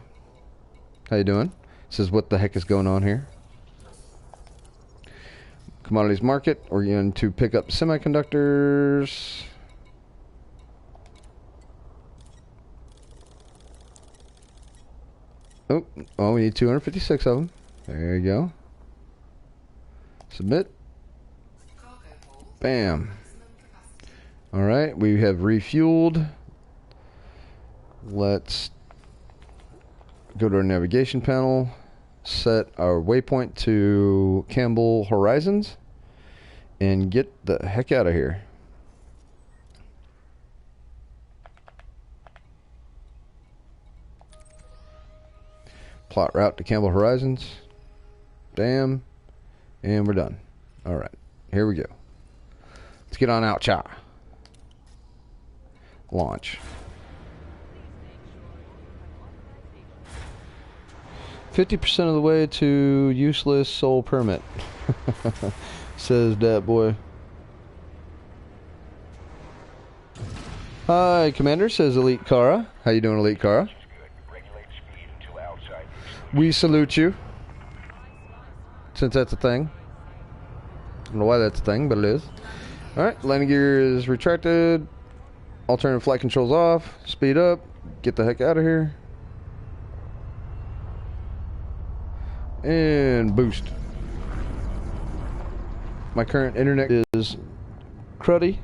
How you doing? It says, what the heck is going on here? Commodities Market. We're going to pick up semiconductors. Oh, we need 256 of them. There you go. Submit. Cargo hold. Bam. Maximum capacity. Alright, we have refueled. Let's go to our navigation panel. Set our waypoint to Campbell Horizons and get the heck out of here. Plot route to Campbell Horizons. Bam. And we're done. Alright, here we go. Let's get on out, cha. Launch. 50% of the way to useless soul permit. Says that boy. Hi, Commander, says Elite Kara. How you doing, Elite Kara? We salute you. Since that's a thing. I don't know why that's a thing, but it is. Alright, landing gear is retracted. Alternative flight controls off. Speed up. Get the heck out of here. And boost. My current internet is cruddy.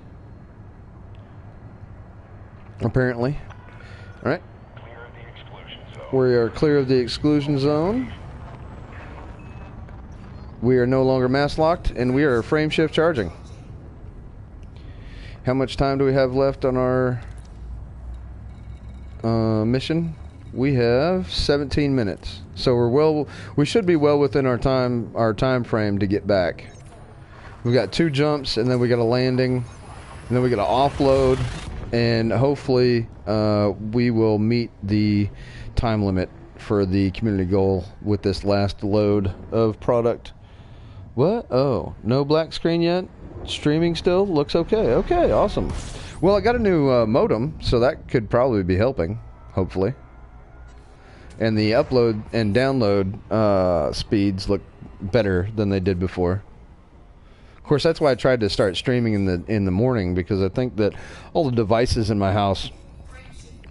Apparently. Alright. We are clear of the exclusion zone. We are no longer mass locked, and we are frame shift charging. How much time do we have left on our mission? We have 17 minutes. So we should be well within our time frame to get back. We got 2 jumps, and then we got a landing, and then we got to offload, and hopefully we will meet the time limit for the community goal with this last load of product. What? Oh, no black screen yet? Streaming still? Looks okay. Okay, awesome. Well, I got a new modem, so that could probably be helping, hopefully. And the upload and download speeds look better than they did before. Of course, that's why I tried to start streaming in the morning, because I think that all the devices in my house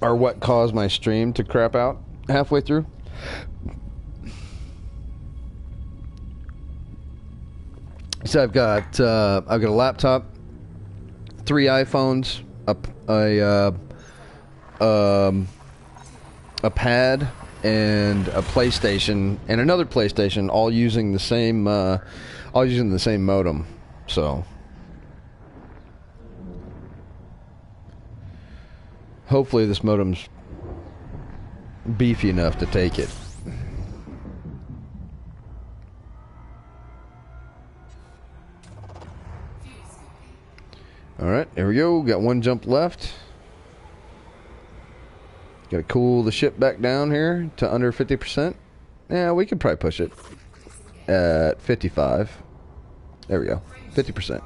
are what caused my stream to crap out halfway through. So I've got a laptop, 3 iPhones, a pad, and a PlayStation, and another PlayStation, all using the same modem. So hopefully this modem's beefy enough to take it. Alright, here we go. Got 1 jump left. Got to cool the ship back down here to under 50%. Yeah, we could probably push it at 55. There we go. 50%.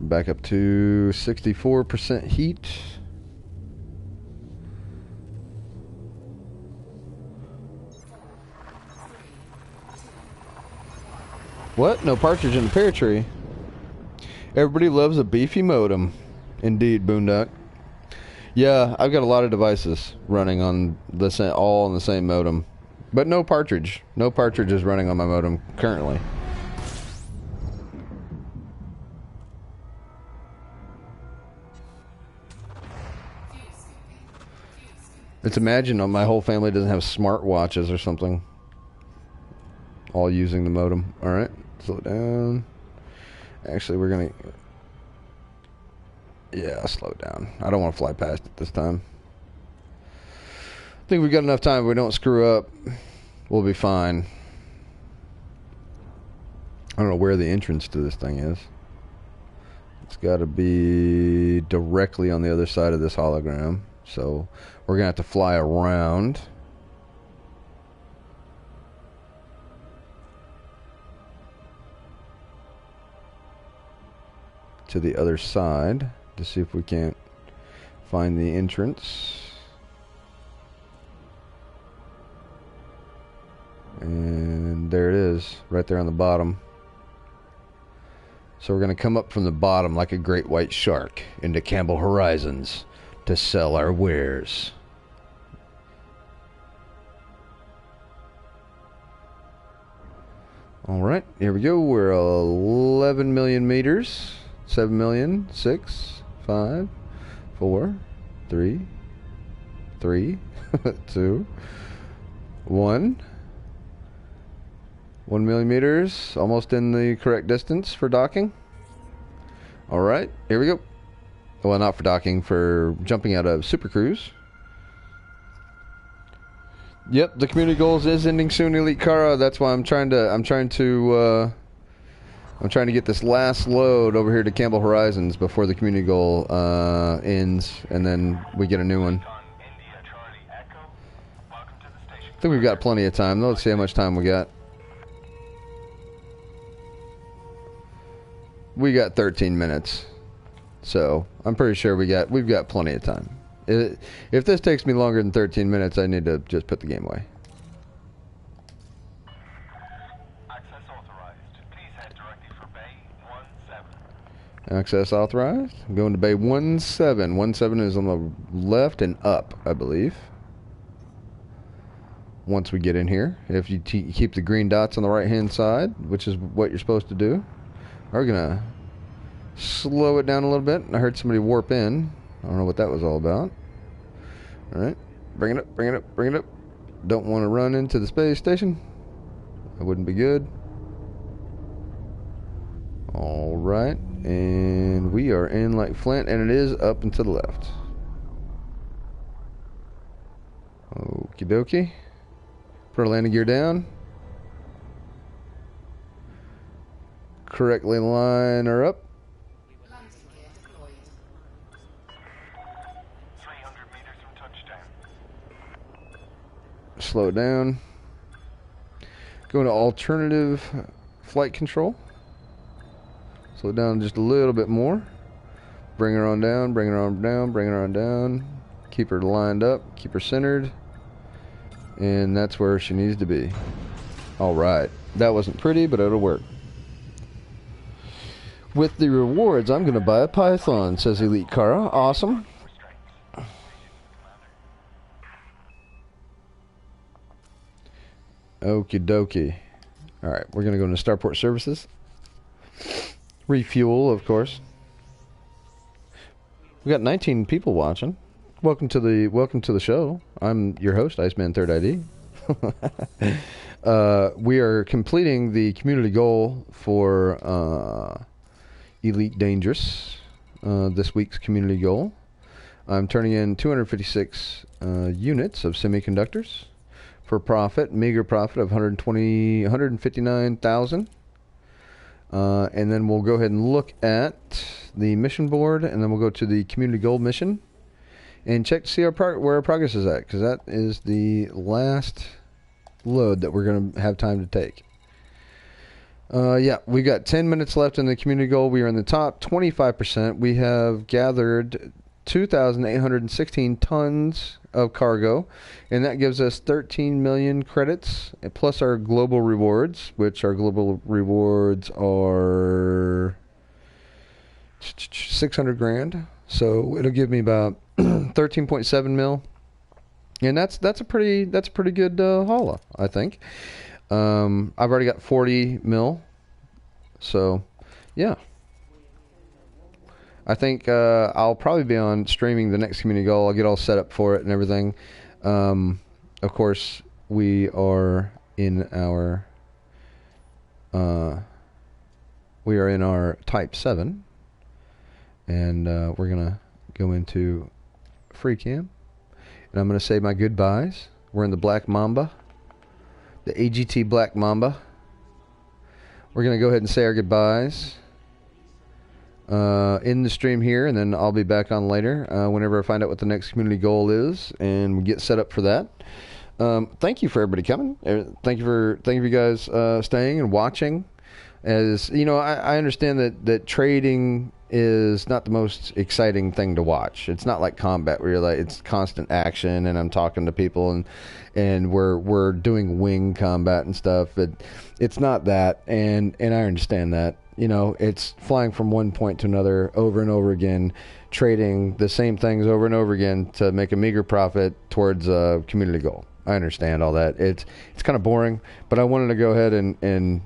Back up to 64% heat. What? No partridge in the pear tree. Everybody loves a beefy modem. Indeed, Boondock. Yeah, I've got a lot of devices running on all on the same modem. But no partridge. No partridge is running on my modem currently. Let's imagine my whole family doesn't have smartwatches or something. All using the modem. Alright, slow it down. Actually, we're going to... Yeah, slow it down. I don't want to fly past it this time. I think we've got enough time. If we don't screw up, we'll be fine. I don't know where the entrance to this thing is. It's got to be directly on the other side of this hologram. So we're going to have to fly around. To the other side to see if we can't find the entrance. And there it is, right there on the bottom. So we're going to come up from the bottom like a great white shark into Campbell Horizons to sell our wares. Alright, here we go. We're 11 million meters. 7 million, 6, 5, 4, 3, 2, 1. 1 million meters, almost in the correct distance for docking. Alright, here we go. Well, not for docking, for jumping out of Super Cruise. Yep, the community goals is ending soon, Elite Kara. That's why I'm trying to get this last load over here to Campbell Horizons before the community goal ends, and then we get a new one. I think we've got plenty of time. Let's see how much time we got. We got 13 minutes, so I'm pretty sure we've got plenty of time. If this takes me longer than 13 minutes, I need to just put the game away. Access authorized. I'm going to bay 17. 17 is on the left and up, I believe. Once we get in here, if you keep the green dots on the right hand side, which is what you're supposed to do, we're gonna slow it down a little bit. I heard somebody warp in. I don't know what that was all about. All right, bring it up, bring it up, bring it up. Don't want to run into the space station. That wouldn't be good. All right, and we are in like Flint, and it is up and to the left. Okie dokie. Put our landing gear down. Correctly line her up. Landing gear deployed. 300 meters from touchdown. Slow it down. Go to alternative flight control. Slow it down just a little bit more. Bring her on down, bring her on down, bring her on down. Keep her lined up, keep her centered. And that's where she needs to be. Alright. That wasn't pretty, but it'll work. With the rewards, I'm going to buy a Python, says Elite Kara. Awesome. Okie dokie. Alright, we're going to go into Starport Services. Refuel, of course. We got 19 people watching. Welcome to the show. I'm your host, Iceman Third ID. We are completing the community goal for Elite Dangerous. This week's community goal. I'm turning in 256 units of semiconductors for profit, meager profit of 159,000. And then we'll go ahead and look at the mission board, and then we'll go to the community goal mission and check to see where our progress is at, because that is the last load that we're going to have time to take. Yeah, we got 10 minutes left in the community goal. We are in the top 25%. We have gathered 2,816 tons of cargo, and that gives us 13 million credits, plus our global rewards, which our global rewards are 600 grand. So it'll give me about 13.7 mil, and that's a pretty good haul, I think. I've already got 40 mil, so yeah. I think I'll probably be on streaming the next community goal. I'll get all set up for it and everything. Of course, we are in our Type 7, and we're gonna go into free cam, and I'm gonna say my goodbyes. We're in the Black Mamba, the AGT Black Mamba. We're gonna go ahead and say our goodbyes in the stream here, and then I'll be back on later whenever I find out what the next community goal is, and we get set up for that. Thank you for everybody coming. Thank you for you guys staying and watching. As you know, I understand that trading is not the most exciting thing to watch. It's not like combat where you're like, it's constant action and I'm talking to people and we're doing wing combat and stuff. It's not that, and I understand that. You know, it's flying from one point to another over and over again, trading the same things over and over again to make a meager profit towards a community goal. I understand all that. It's kind of boring, but I wanted to go ahead and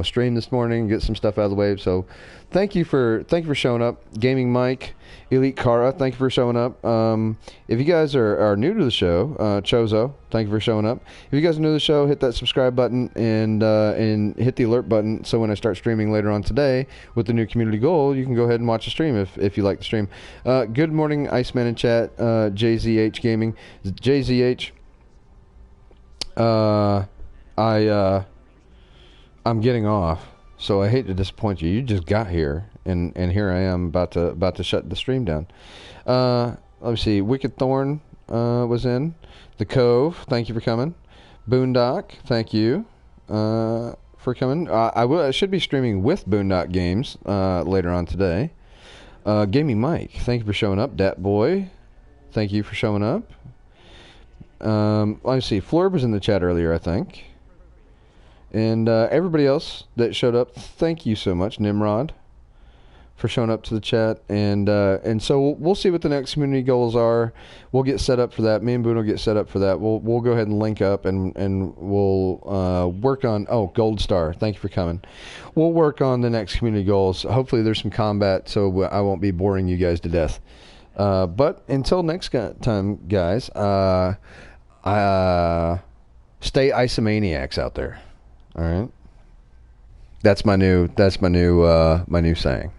stream this morning, get some stuff out of the way. So thank you for showing up. Gaming Mike, Elite Kara, thank you for showing up. If you guys are new to the show, Chozo, thank you for showing up. If you guys are new to the show, hit that subscribe button and hit the alert button, so when I start streaming later on today with the new community goal, you can go ahead and watch the stream if you like the stream. Good morning, Iceman in chat, JZH Gaming. JZH, I'm getting off, so I hate to disappoint you. You just got here, and here I am about to shut the stream down. Let me see. Wicked Thorn was in. The Cove, thank you for coming. Boondock, thank you for coming. I should be streaming with Boondock Games later on today. Gaming Mike, thank you for showing up. Dat Boy, thank you for showing up. Let me see. Florb was in the chat earlier, I think. And everybody else that showed up, thank you so much, Nimrod, for showing up to the chat. And so we'll see what the next community goals are. We'll get set up for that. Me and Boone will get set up for that. We'll go ahead and link up, and we'll work on. Oh, Gold Star, thank you for coming. We'll work on the next community goals. Hopefully, there's some combat, so I won't be boring you guys to death. But until next time, guys, stay isomaniacs out there. All right. That's my new saying.